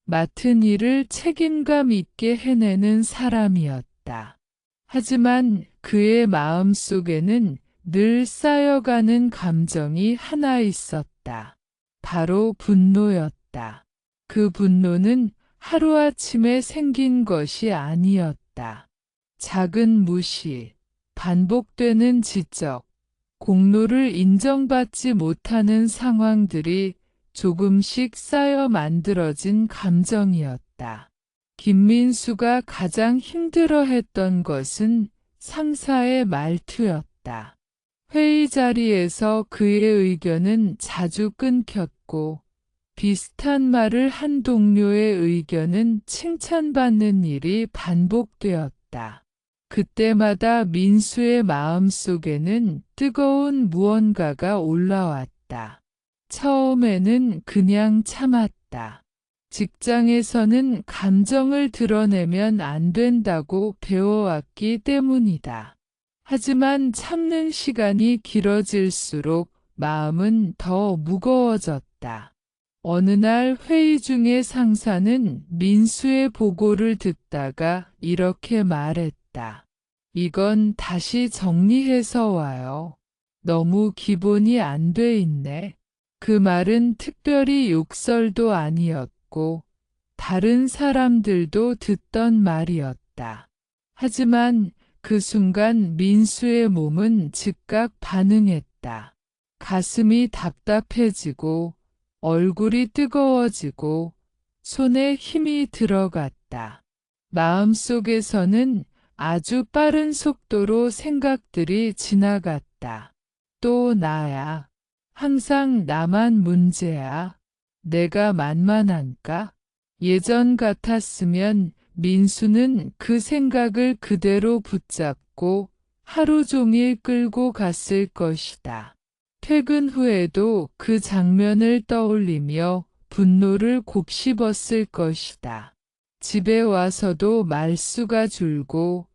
맡은 일을 책임감 있게 해내는 사람이었다. 하지만 그의 마음속에는 늘 쌓여가는 감정이 하나 있었다. 바로 분노였다. 그 분노는 하루아침에 생긴 것이 아니었다. 작은 무시, 반복되는 지적, 공로를 인정받지 못하는 상황들이 조금씩 쌓여 만들어진 감정이었다. 김민수가 가장 힘들어했던 것은 상사의 말투였다. 회의 자리에서 그의 의견은 자주 끊겼고 비슷한 말을 한 동료의 의견은 칭찬받는 일이 반복되었다. 그때마다 민수의 마음속에는 뜨거운 무언가가 올라왔다. 처음에는 그냥 참았다. 직장에서는 감정을 드러내면 안 된다고 배워왔기 때문이다. 하지만 참는 시간이 길어질수록 마음은 더 무거워졌다. 어느 날 회의 중에 상사는 민수의 보고를 듣다가 이렇게 말했다. 이건 다시 정리해서 와요. 너무 기본이 안 돼 있네. 그 말은 특별히 욕설도 아니었고 다른 사람들도 듣던 말이었다. 하지만 그 순간 민수의 몸은 즉각 반응했다. 가슴이 답답해지고 얼굴이 뜨거워지고 손에 힘이 들어갔다. 마음속에서는 아주 빠른 속도로 생각들이 지나갔다. 또 나야. 항상 나만 문제야. 내가 만만한가? 예전 같았으면 민수는 그 생각을 그대로 붙잡고 하루 종일 끌고 갔을 것이다. 퇴근 후에도 그 장면을 떠올리며 분노를 곱씹었을 것이다. 집에 와서도 말수가 줄고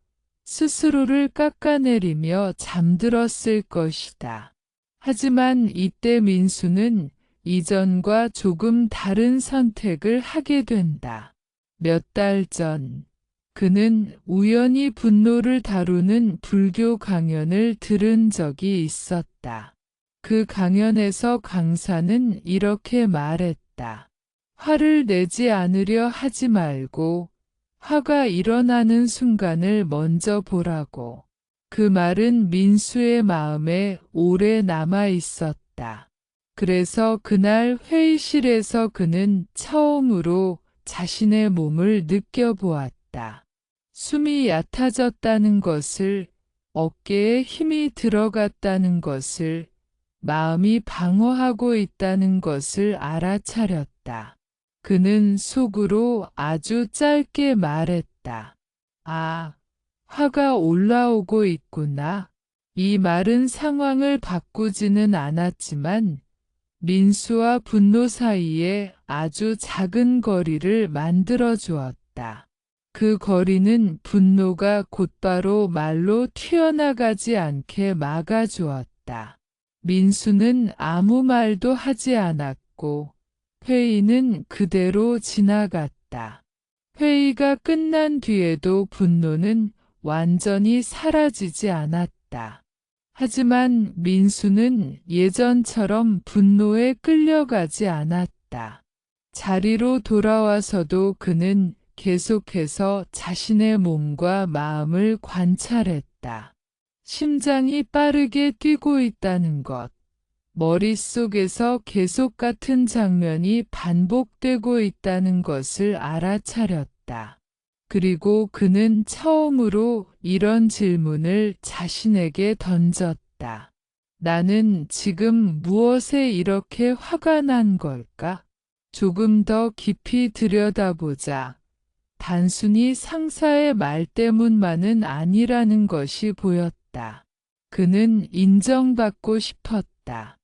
스스로를 깎아내리며 잠들었을 것이다. 하지만 이때 민수는 이전과 조금 다른 선택을 하게 된다. 몇 달 전, 그는 우연히 분노를 다루는 불교 강연을 들은 적이 있었다. 그 강연에서 강사는 이렇게 말했다. 화를 내지 않으려 하지 말고 화가 일어나는 순간을 먼저 보라고. 그 말은 민수의 마음에 오래 남아 있었다. 그래서 그날 회의실에서 그는 처음으로 자신의 몸을 느껴보았다. 숨이 얕아졌다는 것을, 어깨에 힘이 들어갔다는 것을, 마음이 방어하고 있다는 것을 알아차렸다. 그는 속으로 아주 짧게 말했다. 아, 화가 올라오고 있구나. 이 말은 상황을 바꾸지는 않았지만 민수와 분노 사이에 아주 작은 거리를 만들어 주었다. 그 거리는 분노가 곧바로 말로 튀어나가지 않게 막아주었다. 민수는 아무 말도 하지 않았고 회의는 그대로 지나갔다. 회의가 끝난 뒤에도 분노는 완전히 사라지지 않았다. 하지만 민수는 예전처럼 분노에 끌려가지 않았다. 자리로 돌아와서도 그는 계속해서 자신의 몸과 마음을 관찰했다. 심장이 빠르게 뛰고 있다는 것, 머릿속에서 계속 같은 장면이 반복되고 있다는 것을 알아차렸다. 그리고 그는 처음으로 이런 질문을 자신에게 던졌다. 나는 지금 무엇에 이렇게 화가 난 걸까? 조금 더 깊이 들여다보자. 단순히 상사의 말 때문만은 아니라는 것이 보였다. 그는 인정받고 싶었다.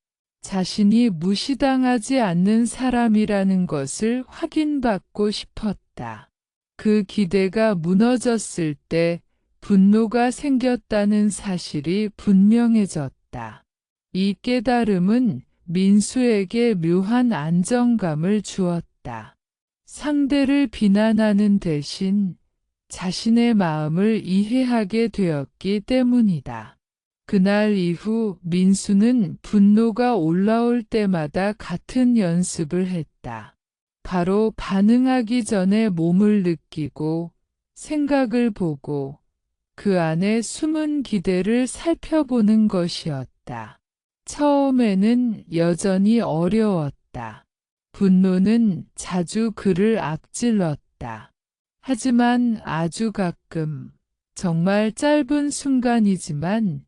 자신이 무시당하지 않는 사람이라는 것을 확인받고 싶었다. 그 기대가 무너졌을 때 분노가 생겼다는 사실이 분명해졌다. 이 깨달음은 민수에게 묘한 안정감을 주었다. 상대를 비난하는 대신 자신의 마음을 이해하게 되었기 때문이다. 그날 이후 민수는 분노가 올라올 때마다 같은 연습을 했다. 바로 반응하기 전에 몸을 느끼고 생각을 보고 그 안에 숨은 기대를 살펴보는 것이었다. 처음에는 여전히 어려웠다. 분노는 자주 그를 악질렀다. 하지만 아주 가끔, 정말 짧은 순간이지만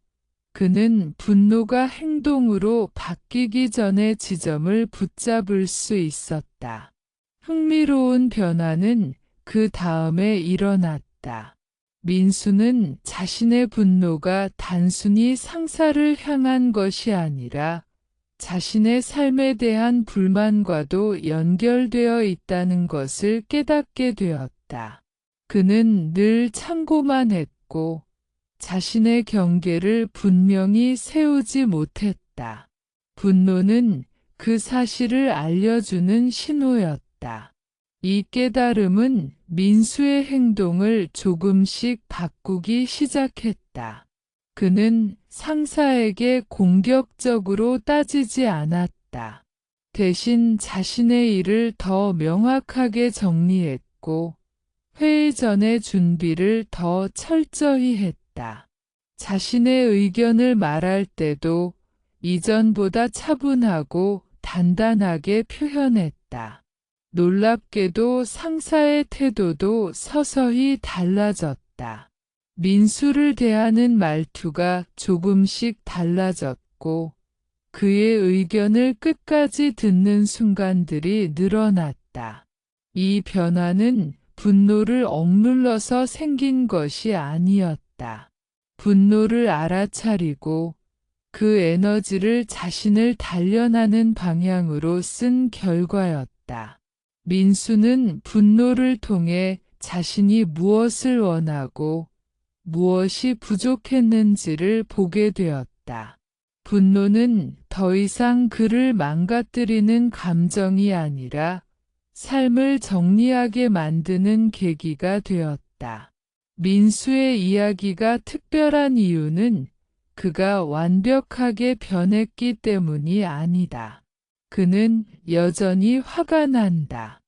그는 분노가 행동으로 바뀌기 전에 지점을 붙잡을 수 있었다. 흥미로운 변화는 그 다음에 일어났다. 민수는 자신의 분노가 단순히 상사를 향한 것이 아니라 자신의 삶에 대한 불만과도 연결되어 있다는 것을 깨닫게 되었다. 그는 늘 참고만 했고 자신의 경계를 분명히 세우지 못했다. 분노는 그 사실을 알려주는 신호였다. 이 깨달음은 민수의 행동을 조금씩 바꾸기 시작했다. 그는 상사에게 공격적으로 따지지 않았다. 대신 자신의 일을 더 명확하게 정리했고 회의 전의 준비를 더 철저히 했다. 자신의 의견을 말할 때도 이전보다 차분하고 단단하게 표현했다. 놀랍게도 상사의 태도도 서서히 달라졌다. 민수를 대하는 말투가 조금씩 달라졌고 그의 의견을 끝까지 듣는 순간들이 늘어났다. 이 변화는 분노를 억눌러서 생긴 것이 아니었다. 분노를 알아차리고 그 에너지를 자신을 단련하는 방향으로 쓴 결과였다. 민수는 분노를 통해 자신이 무엇을 원하고 무엇이 부족했는지를 보게 되었다. 분노는 더 이상 그를 망가뜨리는 감정이 아니라 삶을 정리하게 만드는 계기가 되었다. 민수의 이야기가 특별한 이유는 그가 완벽하게 변했기 때문이 아니다. 그는 여전히 화가 난다.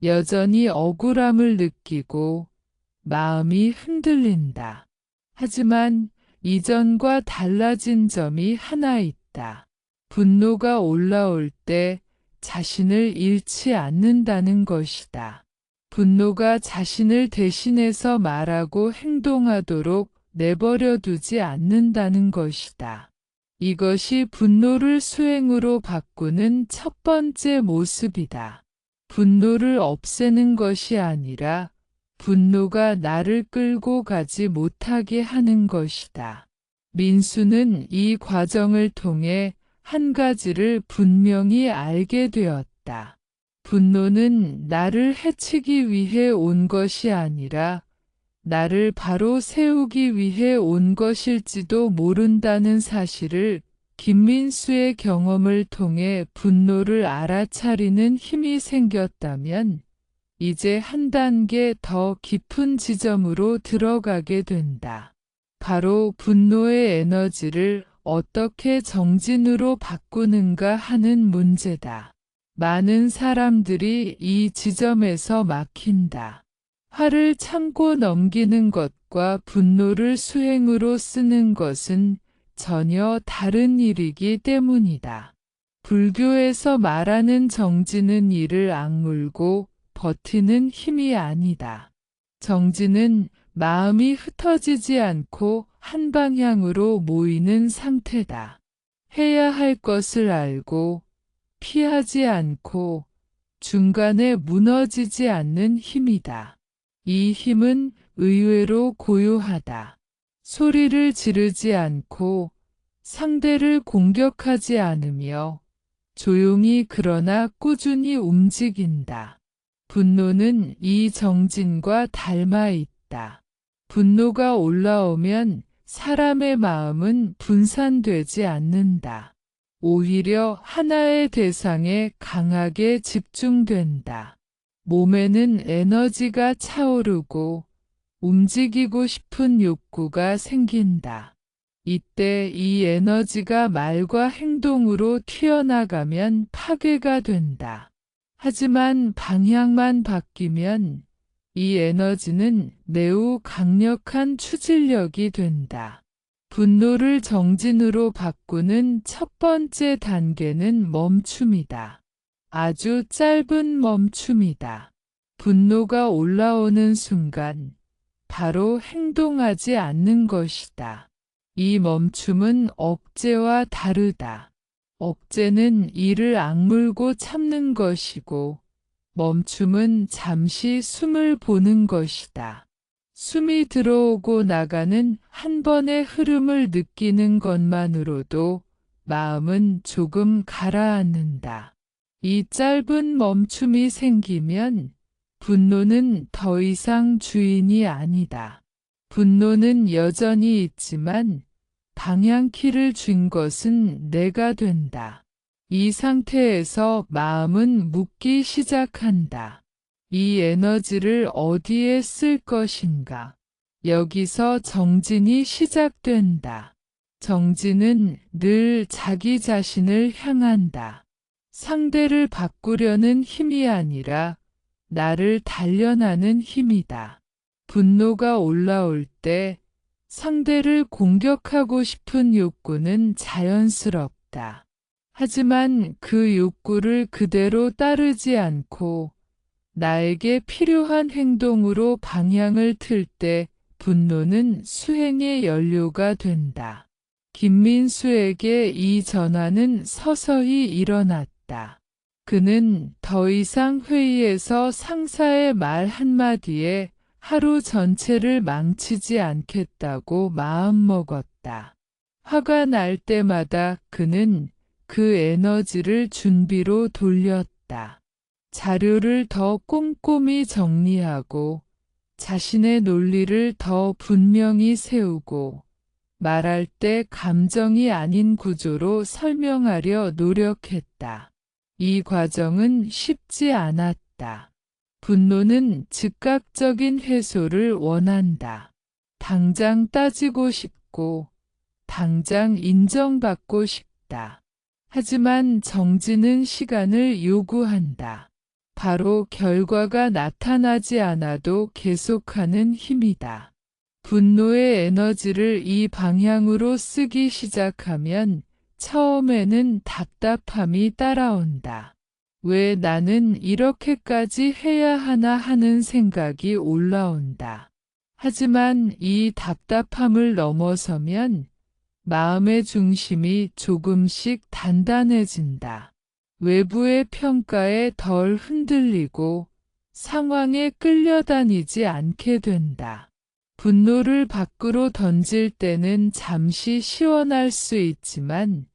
여전히 억울함을 느끼고 마음이 흔들린다. 하지만 이전과 달라진 점이 하나 있다. 분노가 올라올 때 자신을 잃지 않는다는 것이다. 분노가 자신을 대신해서 말하고 행동하도록 내버려 두지 않는다는 것이다. 이것이 분노를 수행으로 바꾸는 첫 번째 모습이다. 분노를 없애는 것이 아니라 분노가 나를 끌고 가지 못하게 하는 것이다. 민수는 이 과정을 통해 한 가지를 분명히 알게 되었다. 분노는 나를 해치기 위해 온 것이 아니라 나를 바로 세우기 위해 온 것일지도 모른다는 사실을 김민수의 경험을 통해 분노를 알아차리는 힘이 생겼다면 이제 한 단계 더 깊은 지점으로 들어가게 된다. 바로 분노의 에너지를 어떻게 정진으로 바꾸는가 하는 문제다. 많은 사람들이 이 지점에서 막힌다. 화를 참고 넘기는 것과 분노를 수행으로 쓰는 것은 전혀 다른 일이기 때문이다. 불교에서 말하는 정진은 이를 악물고 버티는 힘이 아니다. 정진은 마음이 흩어지지 않고 한 방향으로 모이는 상태다. 해야 할 것을 알고 피하지 않고 중간에 무너지지 않는 힘이다. 이 힘은 의외로 고요하다. 소리를 지르지 않고 상대를 공격하지 않으며 조용히 그러나 꾸준히 움직인다. 분노는 이 정진과 닮아 있다. 분노가 올라오면 사람의 마음은 분산되지 않는다. 오히려 하나의 대상에 강하게 집중된다. 몸에는 에너지가 차오르고 움직이고 싶은 욕구가 생긴다. 이때 이 에너지가 말과 행동으로 튀어나가면 파괴가 된다. 하지만 방향만 바뀌면 이 에너지는 매우 강력한 추진력이 된다. 분노를 정진으로 바꾸는 첫 번째 단계는 멈춤이다. 아주 짧은 멈춤이다. 분노가 올라오는 순간 바로 행동하지 않는 것이다. 이 멈춤은 억제와 다르다. 억제는 이를 악물고 참는 것이고 멈춤은 잠시 숨을 보는 것이다. 숨이 들어오고 나가는 한 번의 흐름을 느끼는 것만으로도 마음은 조금 가라앉는다. 이 짧은 멈춤이 생기면 분노는 더 이상 주인이 아니다. 분노는 여전히 있지만 방향키를 쥔 것은 내가 된다. 이 상태에서 마음은 묻기 시작한다. 이 에너지를 어디에 쓸 것인가? 여기서 정진이 시작된다. 정진은 늘 자기 자신을 향한다. 상대를 바꾸려는 힘이 아니라 나를 단련하는 힘이다. 분노가 올라올 때 상대를 공격하고 싶은 욕구는 자연스럽다. 하지만 그 욕구를 그대로 따르지 않고 나에게 필요한 행동으로 방향을 틀 때 분노는 수행의 연료가 된다. 김민수에게 이 전화는 서서히 일어났다. 그는 더 이상 회의에서 상사의 말 한마디에 하루 전체를 망치지 않겠다고 마음먹었다. 화가 날 때마다 그는 그 에너지를 준비로 돌렸다. 자료를 더 꼼꼼히 정리하고 자신의 논리를 더 분명히 세우고 말할 때 감정이 아닌 구조로 설명하려 노력했다. 이 과정은 쉽지 않았다. 분노는 즉각적인 해소를 원한다. 당장 따지고 싶고 당장 인정받고 싶다. 하지만 정진은 시간을 요구한다. 바로 결과가 나타나지 않아도 계속하는 힘이다. 분노의 에너지를 이 방향으로 쓰기 시작하면 처음에는 답답함이 따라온다. 왜 나는 이렇게까지 해야 하나 하는 생각이 올라온다. 하지만 이 답답함을 넘어서면 마음의 중심이 조금씩 단단해진다. 외부의 평가에 덜 흔들리고 상황에 끌려다니지 않게 된다. 분노를 밖으로 던질 때는 잠시 시원할 수 있지만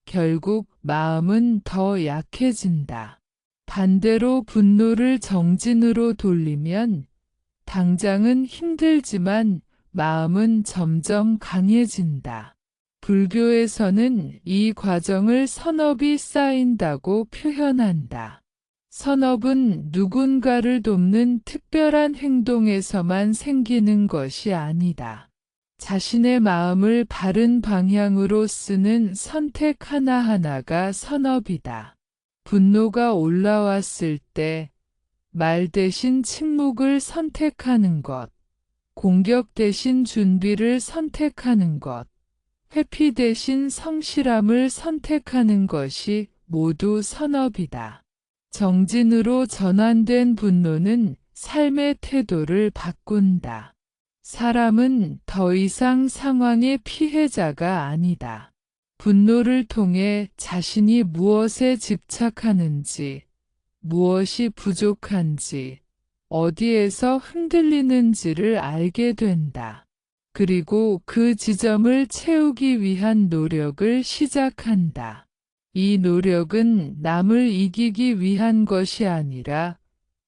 결국 마음은 더 약해진다. 반대로 분노를 정진으로 돌리면 당장은 힘들지만 마음은 점점 강해진다. 불교에서는 이 과정을 선업이 쌓인다고 표현한다. 선업은 누군가를 돕는 특별한 행동에서만 생기는 것이 아니다. 자신의 마음을 바른 방향으로 쓰는 선택 하나하나가 선업이다. 분노가 올라왔을 때 말 대신 침묵을 선택하는 것, 공격 대신 준비를 선택하는 것, 회피 대신 성실함을 선택하는 것이 모두 선업이다. 정진으로 전환된 분노는 삶의 태도를 바꾼다. 사람은 더 이상 상황의 피해자가 아니다. 분노를 통해 자신이 무엇에 집착하는지, 무엇이 부족한지, 어디에서 흔들리는지를 알게 된다. 그리고 그 지점을 채우기 위한 노력을 시작한다. 이 노력은 남을 이기기 위한 것이 아니라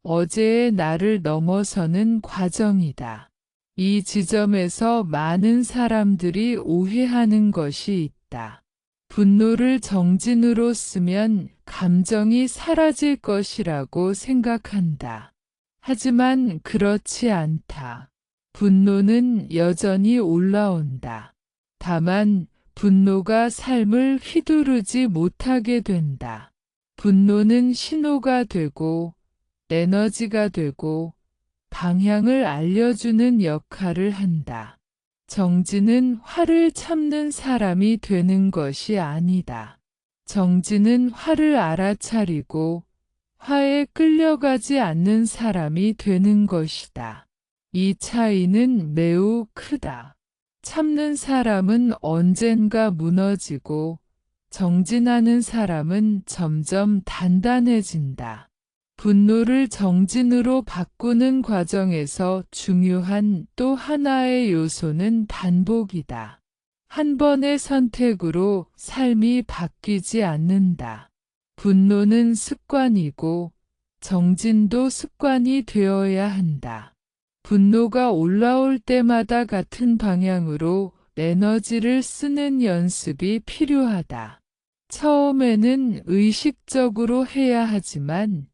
어제의 나를 넘어서는 과정이다. 이 지점에서 많은 사람들이 오해하는 것이 있다. 분노를 정진으로 쓰면 감정이 사라질 것이라고 생각한다. 하지만 그렇지 않다. 분노는 여전히 올라온다. 다만 분노가 삶을 휘두르지 못하게 된다. 분노는 신호가 되고 에너지가 되고 방향을 알려주는 역할을 한다. 정진은 화를 참는 사람이 되는 것이 아니다. 정진은 화를 알아차리고 화에 끌려가지 않는 사람이 되는 것이다. 이 차이는 매우 크다. 참는 사람은 언젠가 무너지고 정진하는 사람은 점점 단단해진다. 분노를 정진으로 바꾸는 과정에서 중요한 또 하나의 요소는 반복이다. 한 번의 선택으로 삶이 바뀌지 않는다. 분노는 습관이고 정진도 습관이 되어야 한다. 분노가 올라올 때마다 같은 방향으로 에너지를 쓰는 연습이 필요하다. 처음에는 의식적으로 해야 하지만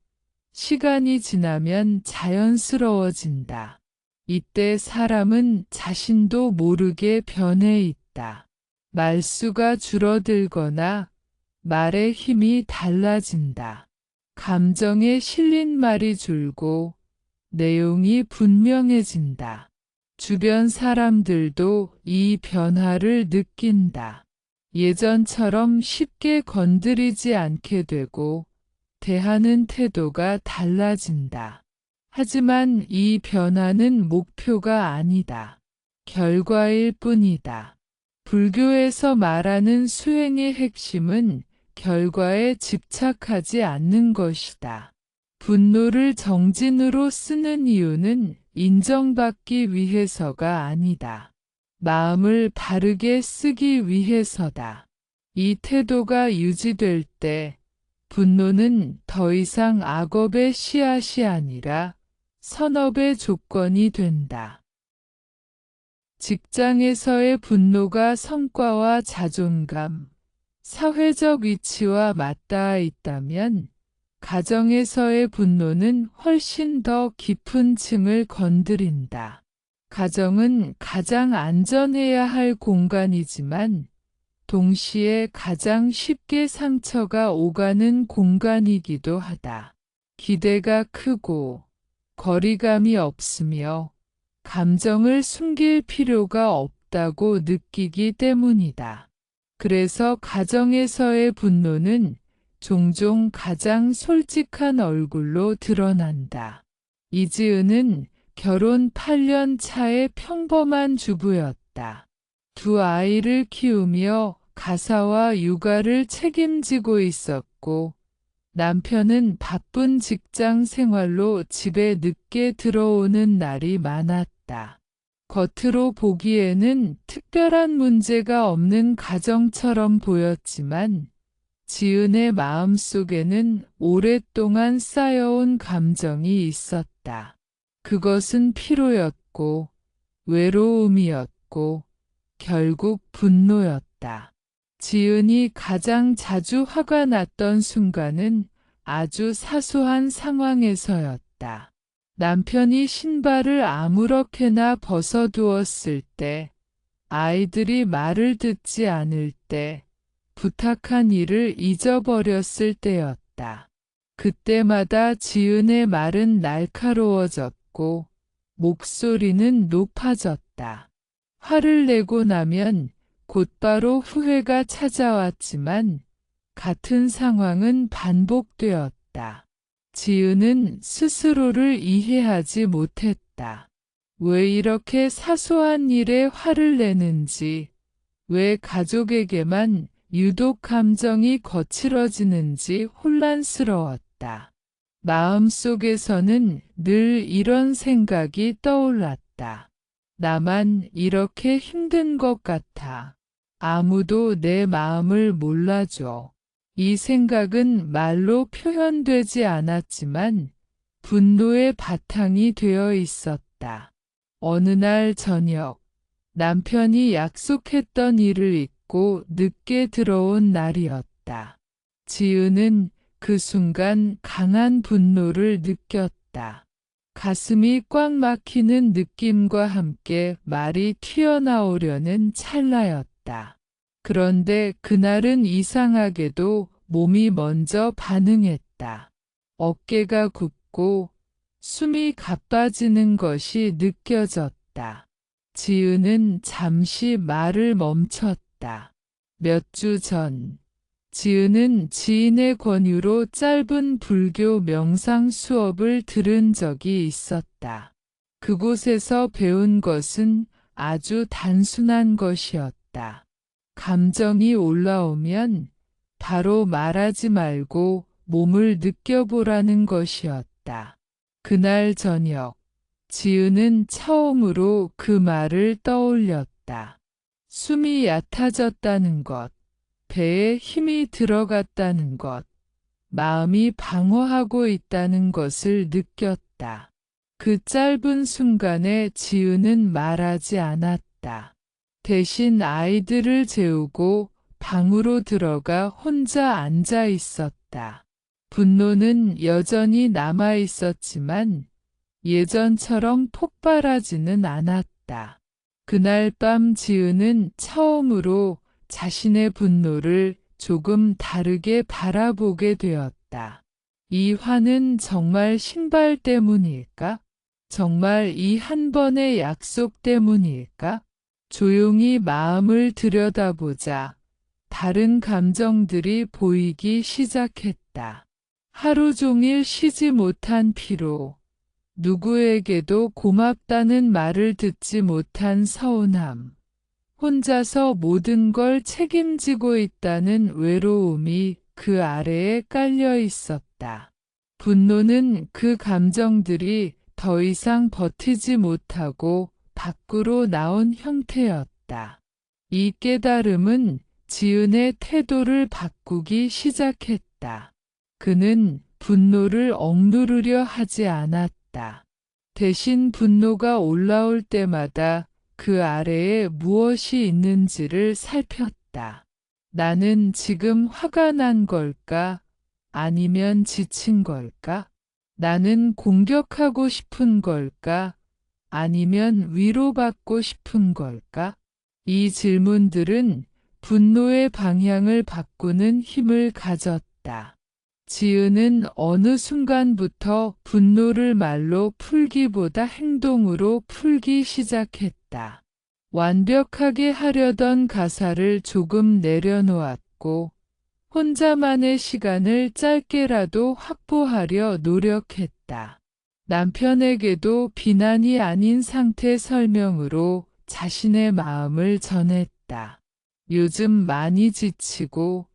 시간이 지나면 자연스러워진다. 이때 사람은 자신도 모르게 변해 있다. 말수가 줄어들거나 말의 힘이 달라진다. 감정에 실린 말이 줄고 내용이 분명해진다. 주변 사람들도 이 변화를 느낀다. 예전처럼 쉽게 건드리지 않게 되고 대하는 태도가 달라진다. 하지만 이 변화는 목표가 아니다. 결과일 뿐이다. 불교에서 말하는 수행의 핵심은 결과에 집착하지 않는 것이다. 분노를 정진으로 쓰는 이유는 인정받기 위해서가 아니다. 마음을 바르게 쓰기 위해서다. 이 태도가 유지될 때 분노는 더 이상 악업의 씨앗이 아니라 선업의 조건이 된다. 직장에서의 분노가 성과와 자존감, 사회적 위치와 맞닿아 있다면 가정에서의 분노는 훨씬 더 깊은 층을 건드린다. 가정은 가장 안전해야 할 공간이지만 동시에 가장 쉽게 상처가 오가는 공간이기도 하다. 기대가 크고 거리감이 없으며 감정을 숨길 필요가 없다고 느끼기 때문이다. 그래서 가정에서의 분노는 종종 가장 솔직한 얼굴로 드러난다. 이지은은 결혼 8년 차의 평범한 주부였다. 두 아이를 키우며 가사와 육아를 책임지고 있었고 남편은 바쁜 직장 생활로 집에 늦게 들어오는 날이 많았다. 겉으로 보기에는 특별한 문제가 없는 가정처럼 보였지만 지은의 마음속에는 오랫동안 쌓여온 감정이 있었다. 그것은 피로였고 외로움이었고 결국 분노였다. 지은이 가장 자주 화가 났던 순간은 아주 사소한 상황에서였다. 남편이 신발을 아무렇게나 벗어두었을 때, 아이들이 말을 듣지 않을 때, 부탁한 일을 잊어버렸을 때였다. 그때마다 지은의 말은 날카로워졌고 목소리는 높아졌다. 화를 내고 나면 곧바로 후회가 찾아왔지만 같은 상황은 반복되었다. 지은은 스스로를 이해하지 못했다. 왜 이렇게 사소한 일에 화를 내는지, 왜 가족에게만 유독 감정이 거칠어지는지 혼란스러웠다. 마음속에서는 늘 이런 생각이 떠올랐다. 나만 이렇게 힘든 것 같아. 아무도 내 마음을 몰라줘. 이 생각은 말로 표현되지 않았지만 분노의 바탕이 되어 있었다. 어느 날 저녁, 남편이 약속했던 일을 잊고 늦게 들어온 날이었다. 지은은 그 순간 강한 분노를 느꼈다. 가슴이 꽉 막히는 느낌과 함께 말이 튀어나오려는 찰나였다. 그런데 그날은 이상하게도 몸이 먼저 반응했다. 어깨가 굽고 숨이 가빠지는 것이 느껴졌다. 지은은 잠시 말을 멈췄다. 몇 주 전, 지은은 지인의 권유로 짧은 불교 명상 수업을 들은 적이 있었다. 그곳에서 배운 것은 아주 단순한 것이었다. 감정이 올라오면 바로 말하지 말고 몸을 느껴보라는 것이었다. 그날 저녁, 지은은 처음으로 그 말을 떠올렸다. 숨이 얕아졌다는 것, 배에 힘이 들어갔다는 것, 마음이 방어하고 있다는 것을 느꼈다. 그 짧은 순간에 지은은 말하지 않았다. 대신 아이들을 재우고 방으로 들어가 혼자 앉아 있었다. 분노는 여전히 남아 있었지만 예전처럼 폭발하지는 않았다. 그날 밤 지은은 처음으로 자신의 분노를 조금 다르게 바라보게 되었다. 이 화는 정말 신발 때문일까? 정말 이 한 번의 약속 때문일까? 조용히 마음을 들여다보자 다른 감정들이 보이기 시작했다. 하루 종일 쉬지 못한 피로, 누구에게도 고맙다는 말을 듣지 못한 서운함, 혼자서 모든 걸 책임지고 있다는 외로움이 그 아래에 깔려 있었다. 분노는 그 감정들이 더 이상 버티지 못하고 밖으로 나온 형태였다. 이 깨달음은 지은의 태도를 바꾸기 시작했다. 그는 분노를 억누르려 하지 않았다. 대신 분노가 올라올 때마다 그 아래에 무엇이 있는지를 살폈다. 나는 지금 화가 난 걸까? 아니면 지친 걸까? 나는 공격하고 싶은 걸까? 아니면 위로받고 싶은 걸까? 이 질문들은 분노의 방향을 바꾸는 힘을 가졌다. 지은은 어느 순간부터 분노를 말로 풀기보다 행동으로 풀기 시작했다. 완벽하게 하려던 가사를 조금 내려놓았고 혼자만의 시간을 짧게라도 확보하려 노력했다. 남편에게도 비난이 아닌 상태 설명으로 자신의 마음을 전했다. 요즘 많이 지치고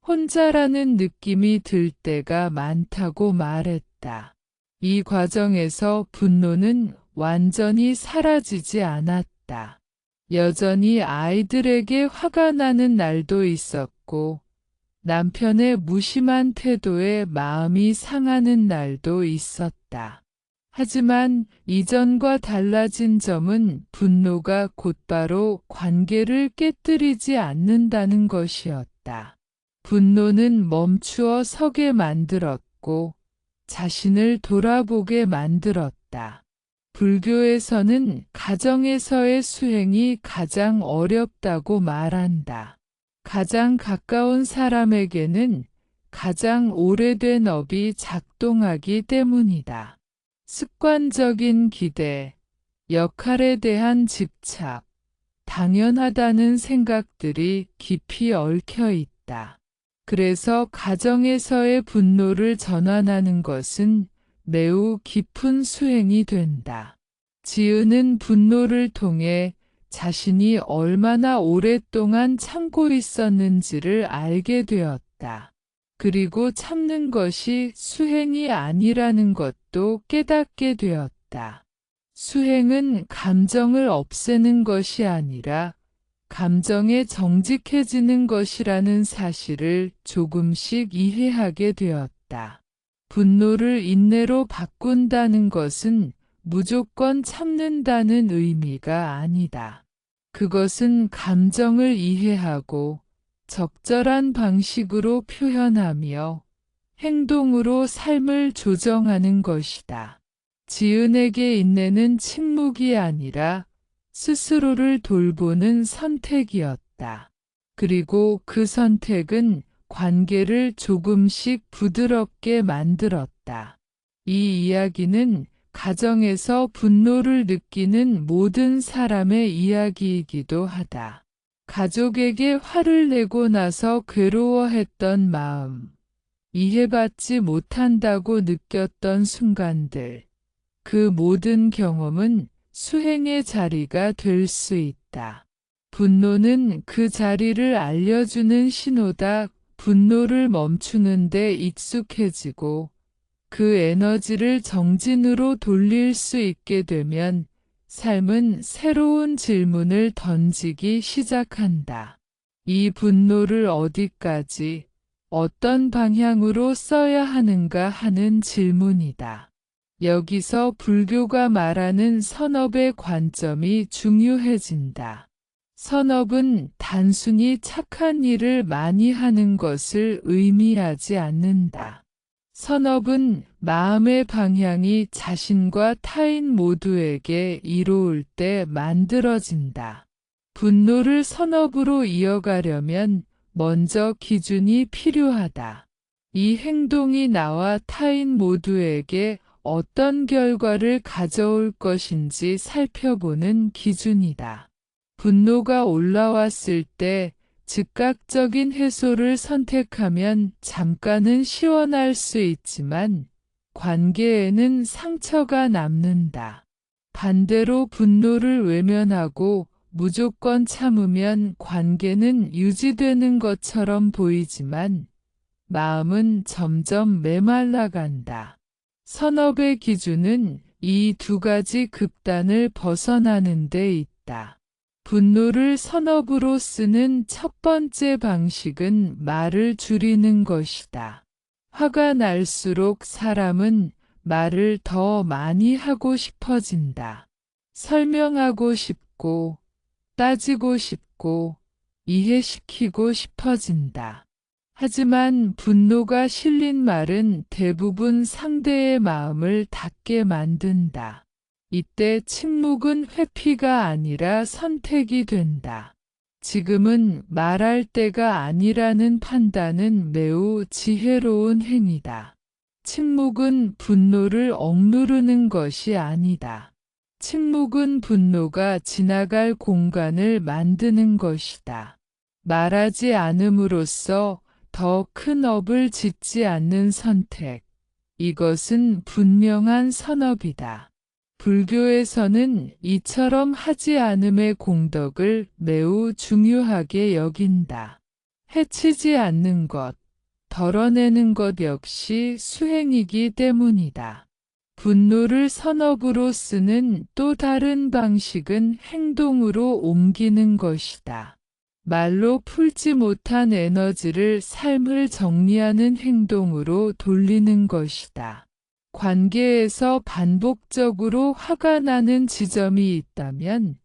혼자라는 느낌이 들 때가 많다고 말했다. 이 과정에서 분노는 완전히 사라지지 않았다. 여전히 아이들에게 화가 나는 날도 있었고 남편의 무심한 태도에 마음이 상하는 날도 있었다. 하지만 이전과 달라진 점은 분노가 곧바로 관계를 깨뜨리지 않는다는 것이었다. 분노는 멈추어 서게 만들었고 자신을 돌아보게 만들었다. 불교에서는 가정에서의 수행이 가장 어렵다고 말한다. 가장 가까운 사람에게는 가장 오래된 업이 작동하기 때문이다. 습관적인 기대, 역할에 대한 집착, 당연하다는 생각들이 깊이 얽혀 있다. 그래서 가정에서의 분노를 전환하는 것은 매우 깊은 수행이 된다. 지은은 분노를 통해 자신이 얼마나 오랫동안 참고 있었는지를 알게 되었다. 그리고 참는 것이 수행이 아니라는 것도 깨닫게 되었다. 수행은 감정을 없애는 것이 아니라 감정에 정직해지는 것이라는 사실을 조금씩 이해하게 되었다. 분노를 인내로 바꾼다는 것은 무조건 참는다는 의미가 아니다. 그것은 감정을 이해하고 적절한 방식으로 표현하며 행동으로 삶을 조정하는 것이다. 지은에게 인내는 침묵이 아니라 스스로를 돌보는 선택이었다. 그리고 그 선택은 관계를 조금씩 부드럽게 만들었다. 이 이야기는 가정에서 분노를 느끼는 모든 사람의 이야기이기도 하다. 가족에게 화를 내고 나서 괴로워했던 마음, 이해받지 못한다고 느꼈던 순간들, 그 모든 경험은 수행의 자리가 될 수 있다. 분노는 그 자리를 알려주는 신호다. 분노를 멈추는 데 익숙해지고 그 에너지를 정진으로 돌릴 수 있게 되면 삶은 새로운 질문을 던지기 시작한다. 이 분노를 어디까지, 어떤 방향으로 써야 하는가 하는 질문이다. 여기서 불교가 말하는 선업의 관점이 중요해진다. 선업은 단순히 착한 일을 많이 하는 것을 의미하지 않는다. 선업은 마음의 방향이 자신과 타인 모두에게 이로울 때 만들어진다. 분노를 선업으로 이어가려면 먼저 기준이 필요하다. 이 행동이 나와 타인 모두에게 어떤 결과를 가져올 것인지 살펴보는 기준이다. 분노가 올라왔을 때 즉각적인 해소를 선택하면 잠깐은 시원할 수 있지만 관계에는 상처가 남는다. 반대로 분노를 외면하고 무조건 참으면 관계는 유지되는 것처럼 보이지만 마음은 점점 메말라간다. 선업의 기준은 이 두 가지 극단을 벗어나는 데 있다. 분노를 선업으로 쓰는 첫 번째 방식은 말을 줄이는 것이다. 화가 날수록 사람은 말을 더 많이 하고 싶어진다. 설명하고 싶고, 따지고 싶고, 이해시키고 싶어진다. 하지만 분노가 실린 말은 대부분 상대의 마음을 닫게 만든다. 이때 침묵은 회피가 아니라 선택이 된다. 지금은 말할 때가 아니라는 판단은 매우 지혜로운 행위다. 침묵은 분노를 억누르는 것이 아니다. 침묵은 분노가 지나갈 공간을 만드는 것이다. 말하지 않음으로써 더 큰 업을 짓지 않는 선택. 이것은 분명한 선업이다. 불교에서는 이처럼 하지 않음의 공덕을 매우 중요하게 여긴다. 해치지 않는 것, 덜어내는 것 역시 수행이기 때문이다. 분노를 선업으로 쓰는 또 다른 방식은 행동으로 옮기는 것이다. 말로 풀지 못한 에너지를 삶을 정리하는 행동으로 돌리는 것이다. 관계에서 반복적으로 화가 나는 지점이 있다면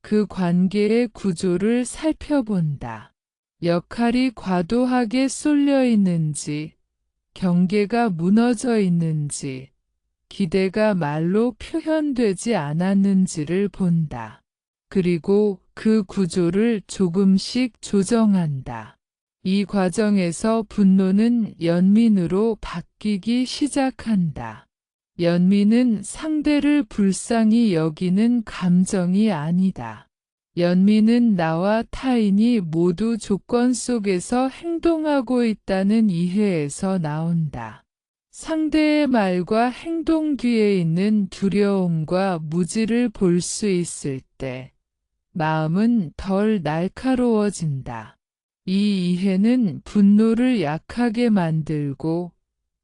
그 관계의 구조를 살펴본다. 역할이 과도하게 쏠려 있는지, 경계가 무너져 있는지, 기대가 말로 표현되지 않았는지를 본다. 그리고 그 구조를 조금씩 조정한다. 이 과정에서 분노는 연민으로 바뀌기 시작한다. 연민은 상대를 불쌍히 여기는 감정이 아니다. 연민은 나와 타인이 모두 조건 속에서 행동하고 있다는 이해에서 나온다. 상대의 말과 행동 뒤에 있는 두려움과 무지를 볼 수 있을 때 마음은 덜 날카로워진다. 이 이해는 분노를 약하게 만들고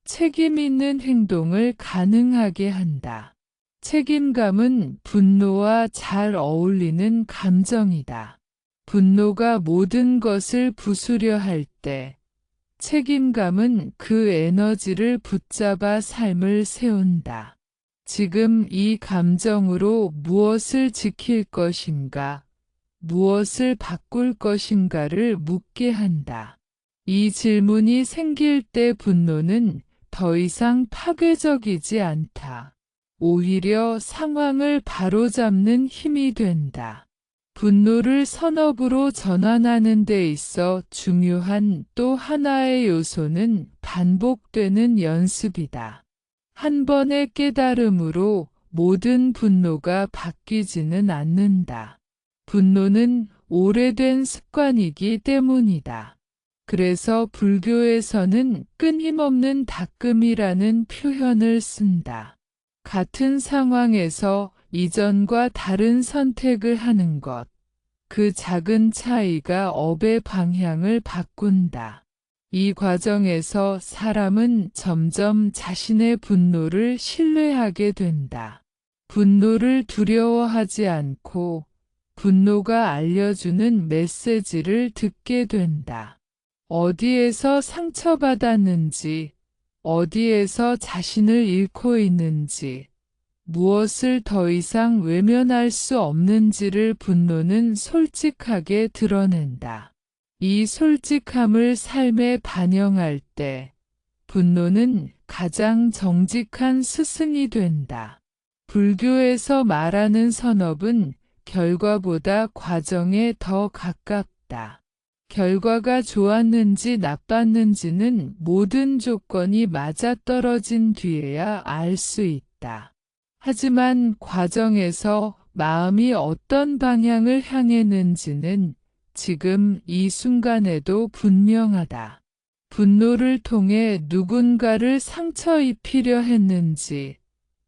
책임 있는 행동을 가능하게 한다. 책임감은 분노와 잘 어울리는 감정이다. 분노가 모든 것을 부수려 할 때, 책임감은 그 에너지를 붙잡아 삶을 세운다. 지금 이 감정으로 무엇을 지킬 것인가, 무엇을 바꿀 것인가를 묻게 한다. 이 질문이 생길 때 분노는 더 이상 파괴적이지 않다. 오히려 상황을 바로잡는 힘이 된다. 분노를 선업으로 전환하는 데 있어 중요한 또 하나의 요소는 반복되는 연습이다. 한 번의 깨달음으로 모든 분노가 바뀌지는 않는다. 분노는 오래된 습관이기 때문이다. 그래서 불교에서는 끊임없는 닦음이라는 표현을 쓴다. 같은 상황에서 이전과 다른 선택을 하는 것, 그 작은 차이가 업의 방향을 바꾼다. 이 과정에서 사람은 점점 자신의 분노를 신뢰하게 된다. 분노를 두려워하지 않고 분노가 알려주는 메시지를 듣게 된다. 어디에서 상처받았는지, 어디에서 자신을 잃고 있는지, 무엇을 더 이상 외면할 수 없는지를 분노는 솔직하게 드러낸다. 이 솔직함을 삶에 반영할 때 분노는 가장 정직한 스승이 된다. 불교에서 말하는 선업은 결과보다 과정에 더 가깝다. 결과가 좋았는지 나빴는지는 모든 조건이 맞아떨어진 뒤에야 알 수 있다. 하지만 과정에서 마음이 어떤 방향을 향했는지는 지금 이 순간에도 분명하다. 분노를 통해 누군가를 상처 입히려 했는지,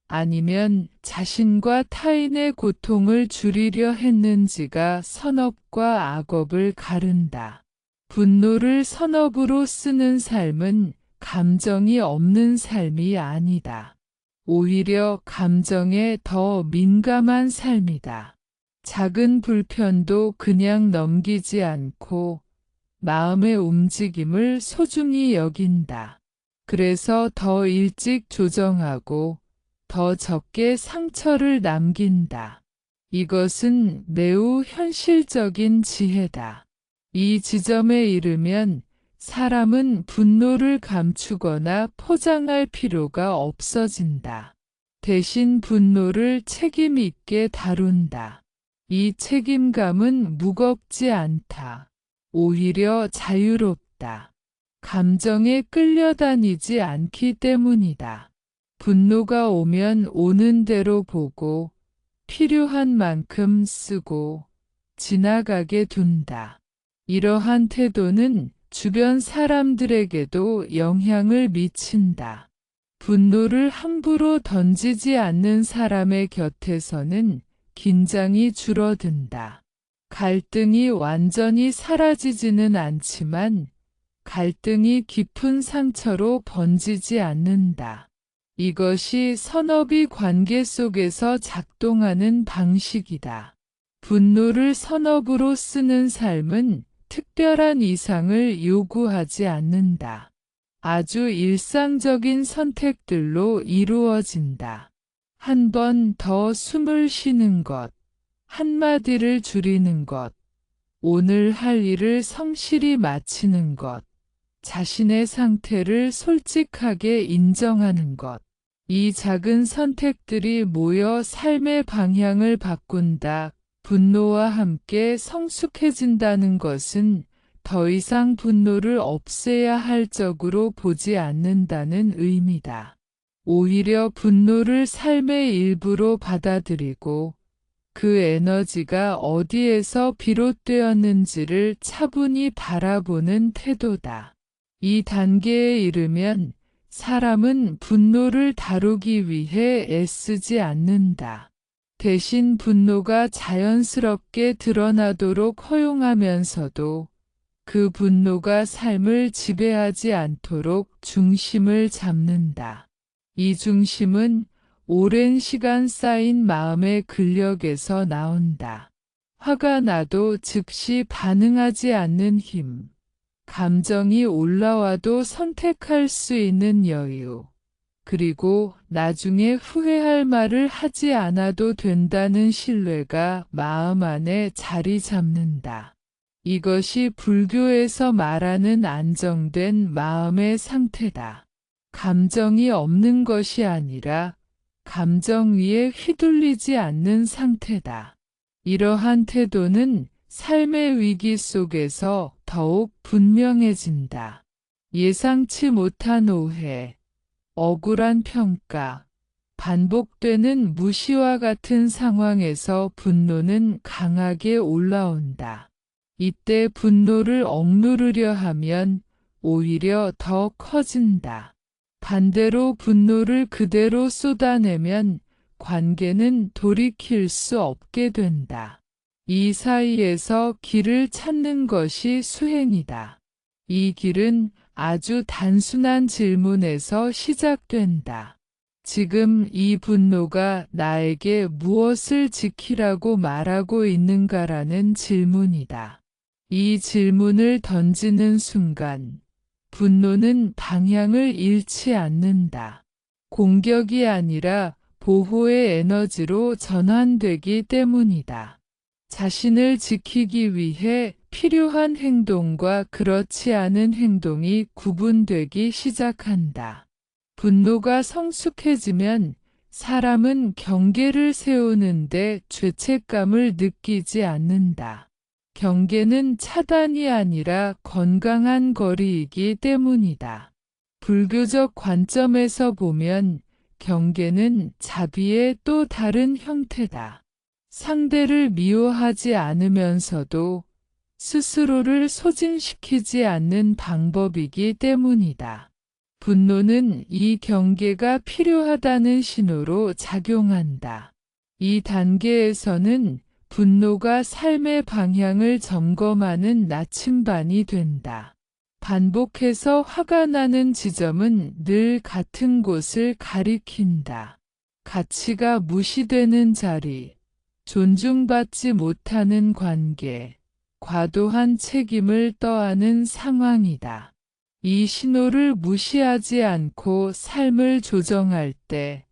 아니면 자신과 타인의 고통을 줄이려 했는지가 선업과 악업을 가른다. 분노를 선업으로 쓰는 삶은 감정이 없는 삶이 아니다. 오히려 감정에 더 민감한 삶이다. 작은 불편도 그냥 넘기지 않고 마음의 움직임을 소중히 여긴다. 그래서 더 일찍 조정하고 더 적게 상처를 남긴다. 이것은 매우 현실적인 지혜다. 이 지점에 이르면 사람은 분노를 감추거나 포장할 필요가 없어진다. 대신 분노를 책임 있게 다룬다. 이 책임감은 무겁지 않다. 오히려 자유롭다. 감정에 끌려다니지 않기 때문이다. 분노가 오면 오는 대로 보고 필요한 만큼 쓰고 지나가게 둔다. 이러한 태도는 주변 사람들에게도 영향을 미친다. 분노를 함부로 던지지 않는 사람의 곁에서는 긴장이 줄어든다. 갈등이 완전히 사라지지는 않지만 갈등이 깊은 상처로 번지지 않는다. 이것이 선업이 관계 속에서 작동하는 방식이다. 분노를 선업으로 쓰는 삶은 특별한 이상을 요구하지 않는다. 아주 일상적인 선택들로 이루어진다. 한 번 더 숨을 쉬는 것, 한마디를 줄이는 것, 오늘 할 일을 성실히 마치는 것, 자신의 상태를 솔직하게 인정하는 것. 이 작은 선택들이 모여 삶의 방향을 바꾼다. 분노와 함께 성숙해진다는 것은 더 이상 분노를 없애야 할 적으로 보지 않는다는 의미다. 오히려 분노를 삶의 일부로 받아들이고 그 에너지가 어디에서 비롯되었는지를 차분히 바라보는 태도다. 이 단계에 이르면 사람은 분노를 다루기 위해 애쓰지 않는다. 대신 분노가 자연스럽게 드러나도록 허용하면서도 그 분노가 삶을 지배하지 않도록 중심을 잡는다. 이 중심은 오랜 시간 쌓인 마음의 근력에서 나온다. 화가 나도 즉시 반응하지 않는 힘. 감정이 올라와도 선택할 수 있는 여유. 그리고 나중에 후회할 말을 하지 않아도 된다는 신뢰가 마음 안에 자리 잡는다. 이것이 불교에서 말하는 안정된 마음의 상태다. 감정이 없는 것이 아니라 감정 위에 휘둘리지 않는 상태다. 이러한 태도는 삶의 위기 속에서 더욱 분명해진다. 예상치 못한 오해, 억울한 평가, 반복되는 무시와 같은 상황에서 분노는 강하게 올라온다. 이때 분노를 억누르려 하면 오히려 더 커진다. 반대로 분노를 그대로 쏟아내면 관계는 돌이킬 수 없게 된다. 이 사이에서 길을 찾는 것이 수행이다. 이 길은 아주 단순한 질문에서 시작된다. 지금 이 분노가 나에게 무엇을 지키라고 말하고 있는가라는 질문이다. 이 질문을 던지는 순간, 분노는 방향을 잃지 않는다. 공격이 아니라 보호의 에너지로 전환되기 때문이다. 자신을 지키기 위해 필요한 행동과 그렇지 않은 행동이 구분되기 시작한다. 분노가 성숙해지면 사람은 경계를 세우는데 죄책감을 느끼지 않는다. 경계는 차단이 아니라 건강한 거리이기 때문이다. 불교적 관점에서 보면 경계는 자비의 또 다른 형태다. 상대를 미워하지 않으면서도 스스로를 소진시키지 않는 방법이기 때문이다. 분노는 이 경계가 필요하다는 신호로 작용한다. 이 단계에서는 분노가 삶의 방향을 점검하는 나침반이 된다. 반복해서 화가 나는 지점은 늘 같은 곳을 가리킨다. 가치가 무시되는 자리, 존중받지 못하는 관계, 과도한 책임을 떠안은 상황이다. 이 신호를 무시하지 않고 삶을 조정할 때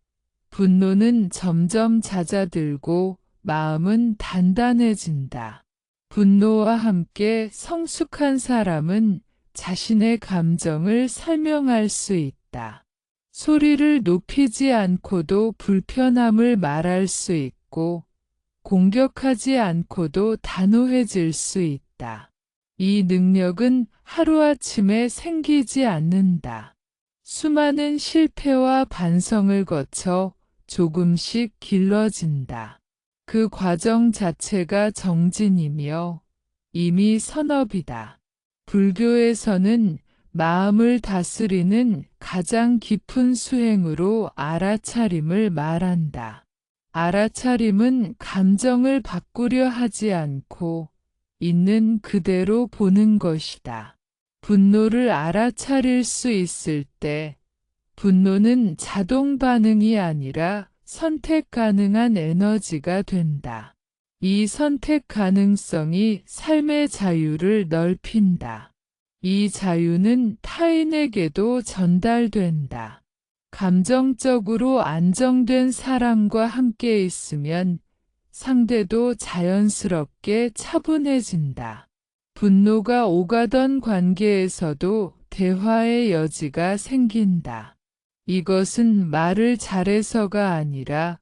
분노는 점점 잦아들고 마음은 단단해진다. 분노와 함께 성숙한 사람은 자신의 감정을 설명할 수 있다. 소리를 높이지 않고도 불편함을 말할 수 있고 공격하지 않고도 단호해질 수 있다. 이 능력은 하루아침에 생기지 않는다. 수많은 실패와 반성을 거쳐 조금씩 길러진다. 그 과정 자체가 정진이며 이미 선업이다. 불교에서는 마음을 다스리는 가장 깊은 수행으로 알아차림을 말한다. 알아차림은 감정을 바꾸려 하지 않고 있는 그대로 보는 것이다. 분노를 알아차릴 수 있을 때 분노는 자동 반응이 아니라 선택 가능한 에너지가 된다. 이 선택 가능성이 삶의 자유를 넓힌다. 이 자유는 타인에게도 전달된다. 감정적으로 안정된 사람과 함께 있으면 상대도 자연스럽게 차분해진다. 분노가 오가던 관계에서도 대화의 여지가 생긴다. 이것은 말을 잘해서가 아니라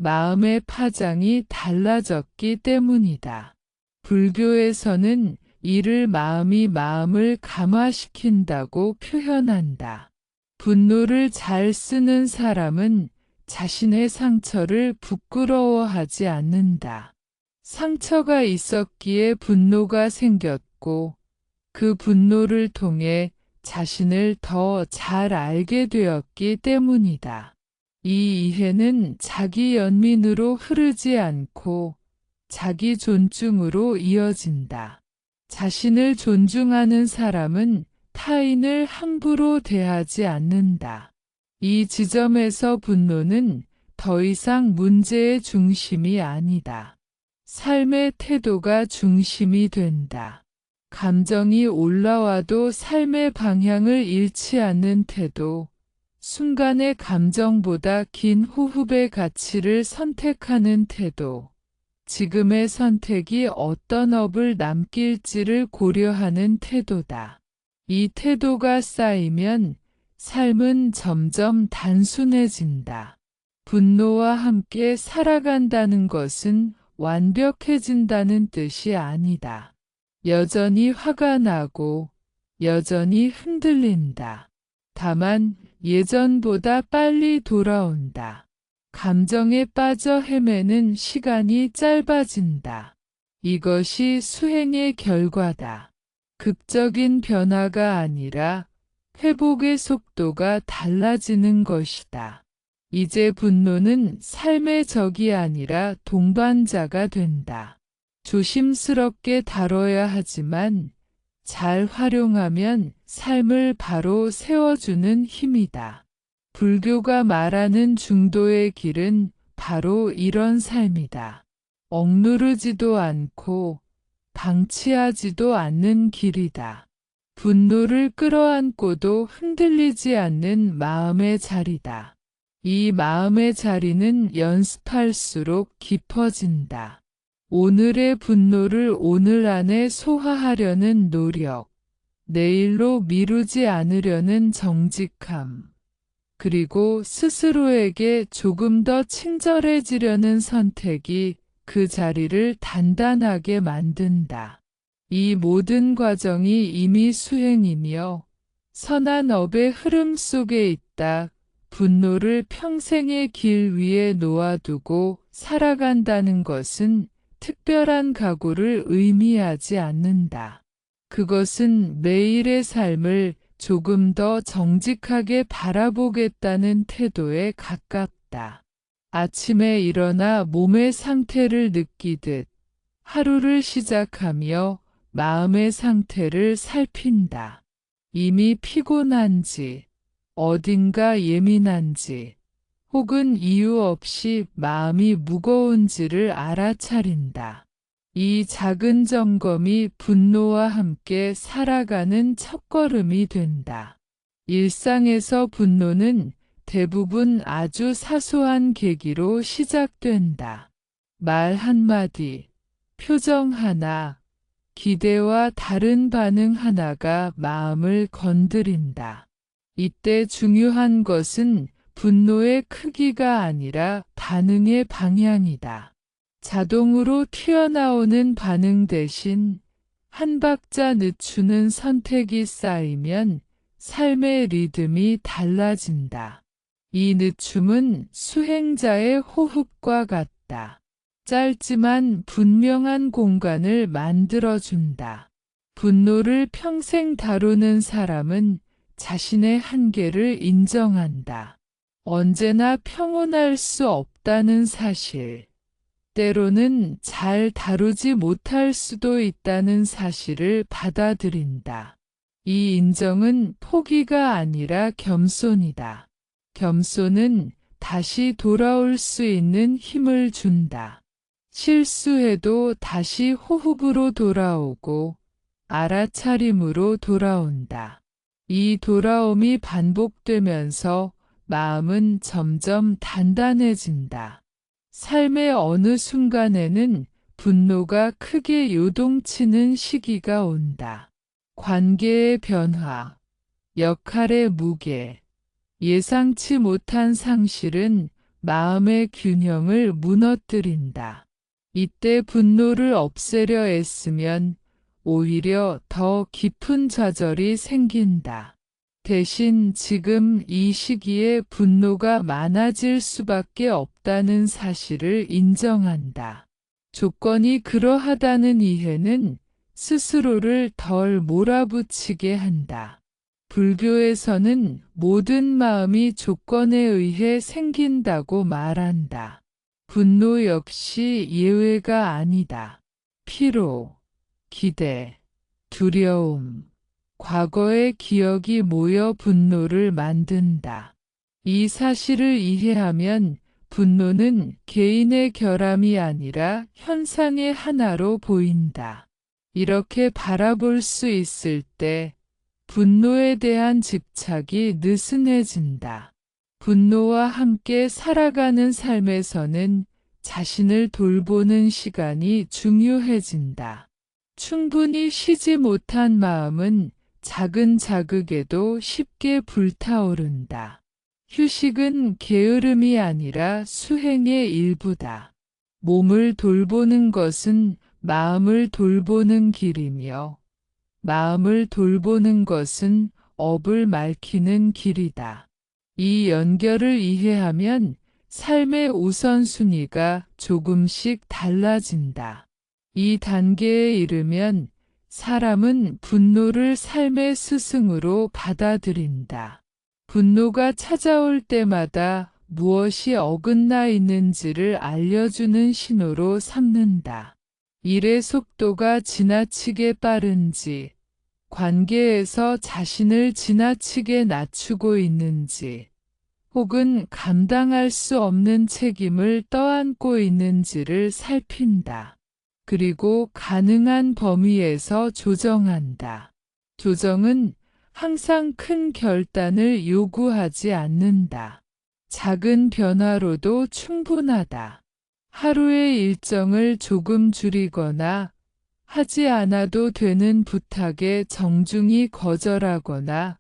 마음의 파장이 달라졌기 때문이다. 불교에서는 이를 마음이 마음을 감화시킨다고 표현한다. 분노를 잘 쓰는 사람은 자신의 상처를 부끄러워하지 않는다. 상처가 있었기에 분노가 생겼고 그 분노를 통해 자신을 더 잘 알게 되었기 때문이다. 이 이해는 자기 연민으로 흐르지 않고 자기 존중으로 이어진다. 자신을 존중하는 사람은 타인을 함부로 대하지 않는다. 이 지점에서 분노는 더 이상 문제의 중심이 아니다. 삶의 태도가 중심이 된다. 감정이 올라와도 삶의 방향을 잃지 않는 태도, 순간의 감정보다 긴 호흡의 가치를 선택하는 태도, 지금의 선택이 어떤 업을 남길지를 고려하는 태도다. 이 태도가 쌓이면 삶은 점점 단순해진다. 분노와 함께 살아간다는 것은 완벽해진다는 뜻이 아니다. 여전히 화가 나고 여전히 흔들린다. 다만 예전보다 빨리 돌아온다. 감정에 빠져 헤매는 시간이 짧아진다. 이것이 수행의 결과다. 극적인 변화가 아니라 회복의 속도가 달라지는 것이다. 이제 분노는 삶의 적이 아니라 동반자가 된다. 조심스럽게 다뤄야 하지만 잘 활용하면 삶을 바로 세워주는 힘이다. 불교가 말하는 중도의 길은 바로 이런 삶이다. 억누르지도 않고 방치하지도 않는 길이다. 분노를 끌어안고도 흔들리지 않는 마음의 자리다. 이 마음의 자리는 연습할수록 깊어진다. 오늘의 분노를 오늘 안에 소화하려는 노력, 내일로 미루지 않으려는 정직함, 그리고 스스로에게 조금 더 친절해지려는 선택이 그 자리를 단단하게 만든다. 이 모든 과정이 이미 수행이며 선한 업의 흐름 속에 있다. 분노를 평생의 길 위에 놓아두고 살아간다는 것은 특별한 각오를 의미하지 않는다. 그것은 매일의 삶을 조금 더 정직하게 바라보겠다는 태도에 가깝다. 아침에 일어나 몸의 상태를 느끼듯 하루를 시작하며 마음의 상태를 살핀다. 이미 피곤한지, 어딘가 예민한지, 혹은 이유 없이 마음이 무거운지를 알아차린다. 이 작은 점검이 분노와 함께 살아가는 첫걸음이 된다. 일상에서 분노는 대부분 아주 사소한 계기로 시작된다. 말 한마디, 표정 하나, 기대와 다른 반응 하나가 마음을 건드린다. 이때 중요한 것은 분노의 크기가 아니라 반응의 방향이다. 자동으로 튀어나오는 반응 대신 한 박자 늦추는 선택이 쌓이면 삶의 리듬이 달라진다. 이 늦춤은 수행자의 호흡과 같다. 짧지만 분명한 공간을 만들어준다. 분노를 평생 다루는 사람은 자신의 한계를 인정한다. 언제나 평온할 수 없다는 사실, 때로는 잘 다루지 못할 수도 있다는 사실을 받아들인다. 이 인정은 포기가 아니라 겸손이다. 겸손은 다시 돌아올 수 있는 힘을 준다. 실수해도 다시 호흡으로 돌아오고 알아차림으로 돌아온다. 이 돌아옴이 반복되면서 마음은 점점 단단해진다. 삶의 어느 순간에는 분노가 크게 요동치는 시기가 온다. 관계의 변화, 역할의 무게, 예상치 못한 상실은 마음의 균형을 무너뜨린다. 이때 분노를 없애려 애쓰면 오히려 더 깊은 좌절이 생긴다. 대신 지금 이 시기에 분노가 많아질 수밖에 없다는 사실을 인정한다. 조건이 그러하다는 이해는 스스로를 덜 몰아붙이게 한다. 불교에서는 모든 마음이 조건에 의해 생긴다고 말한다. 분노 역시 예외가 아니다. 피로, 기대, 두려움, 과거의 기억이 모여 분노를 만든다. 이 사실을 이해하면 분노는 개인의 결함이 아니라 현상의 하나로 보인다. 이렇게 바라볼 수 있을 때 분노에 대한 집착이 느슨해진다. 분노와 함께 살아가는 삶에서는 자신을 돌보는 시간이 중요해진다. 충분히 쉬지 못한 마음은 작은 자극에도 쉽게 불타오른다. 휴식은 게으름이 아니라 수행의 일부다. 몸을 돌보는 것은 마음을 돌보는 길이며, 마음을 돌보는 것은 업을 맑히는 길이다. 이 연결을 이해하면 삶의 우선순위가 조금씩 달라진다. 이 단계에 이르면 사람은 분노를 삶의 스승으로 받아들인다. 분노가 찾아올 때마다 무엇이 어긋나 있는지를 알려주는 신호로 삼는다. 일의 속도가 지나치게 빠른지, 관계에서 자신을 지나치게 낮추고 있는지, 혹은 감당할 수 없는 책임을 떠안고 있는지를 살핀다. 그리고 가능한 범위에서 조정한다. 조정은 항상 큰 결단을 요구하지 않는다. 작은 변화로도 충분하다. 하루의 일정을 조금 줄이거나 하지 않아도 되는 부탁에 정중히 거절하거나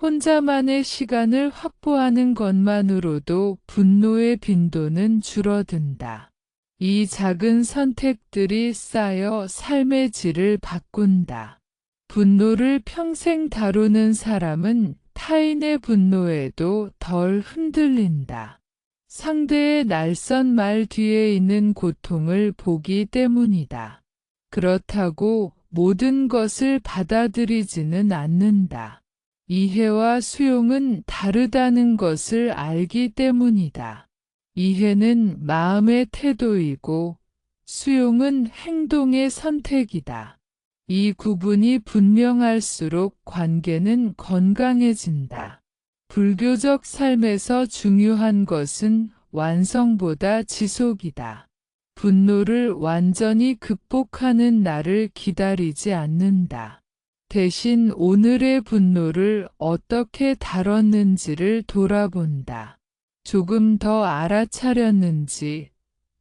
혼자만의 시간을 확보하는 것만으로도 분노의 빈도는 줄어든다. 이 작은 선택들이 쌓여 삶의 질을 바꾼다. 분노를 평생 다루는 사람은 타인의 분노에도 덜 흔들린다. 상대의 날선 말 뒤에 있는 고통을 보기 때문이다. 그렇다고 모든 것을 받아들이지는 않는다. 이해와 수용은 다르다는 것을 알기 때문이다. 이해는 마음의 태도이고 수용은 행동의 선택이다. 이 구분이 분명할수록 관계는 건강해진다. 불교적 삶에서 중요한 것은 완성보다 지속이다. 분노를 완전히 극복하는 날을 기다리지 않는다. 대신 오늘의 분노를 어떻게 다뤘는지를 돌아본다. 조금 더 알아차렸는지,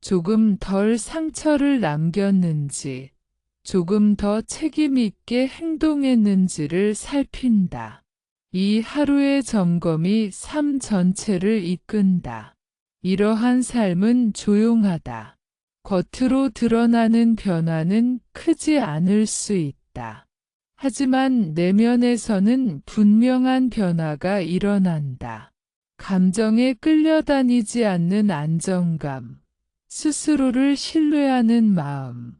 조금 덜 상처를 남겼는지, 조금 더 책임있게 행동했는지를 살핀다. 이 하루의 점검이 삶 전체를 이끈다. 이러한 삶은 조용하다. 겉으로 드러나는 변화는 크지 않을 수 있다. 하지만 내면에서는 분명한 변화가 일어난다. 감정에 끌려다니지 않는 안정감, 스스로를 신뢰하는 마음,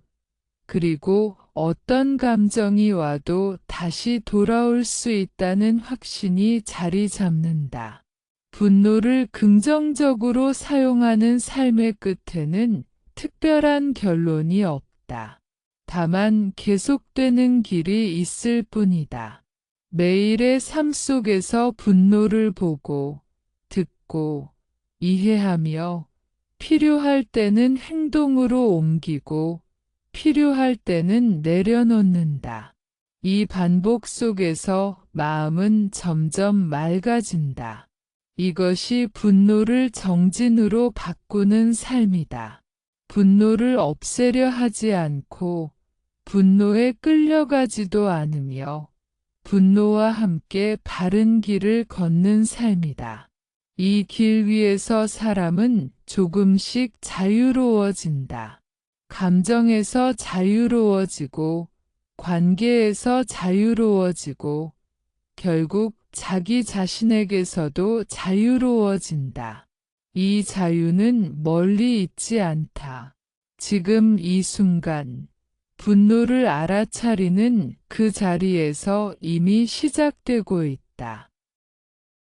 그리고 어떤 감정이 와도 다시 돌아올 수 있다는 확신이 자리 잡는다. 분노를 긍정적으로 사용하는 삶의 끝에는 특별한 결론이 없다. 다만 계속되는 길이 있을 뿐이다. 매일의 삶 속에서 분노를 보고, 듣고, 이해하며, 필요할 때는 행동으로 옮기고, 필요할 때는 내려놓는다. 이 반복 속에서 마음은 점점 맑아진다. 이것이 분노를 정진으로 바꾸는 삶이다. 분노를 없애려 하지 않고 분노에 끌려가지도 않으며 분노와 함께 바른 길을 걷는 삶이다. 이 길 위에서 사람은 조금씩 자유로워진다. 감정에서 자유로워지고 관계에서 자유로워지고 결국 자기 자신에게서도 자유로워진다. 이 자유는 멀리 있지 않다. 지금 이 순간 분노를 알아차리는 그 자리에서 이미 시작되고 있다.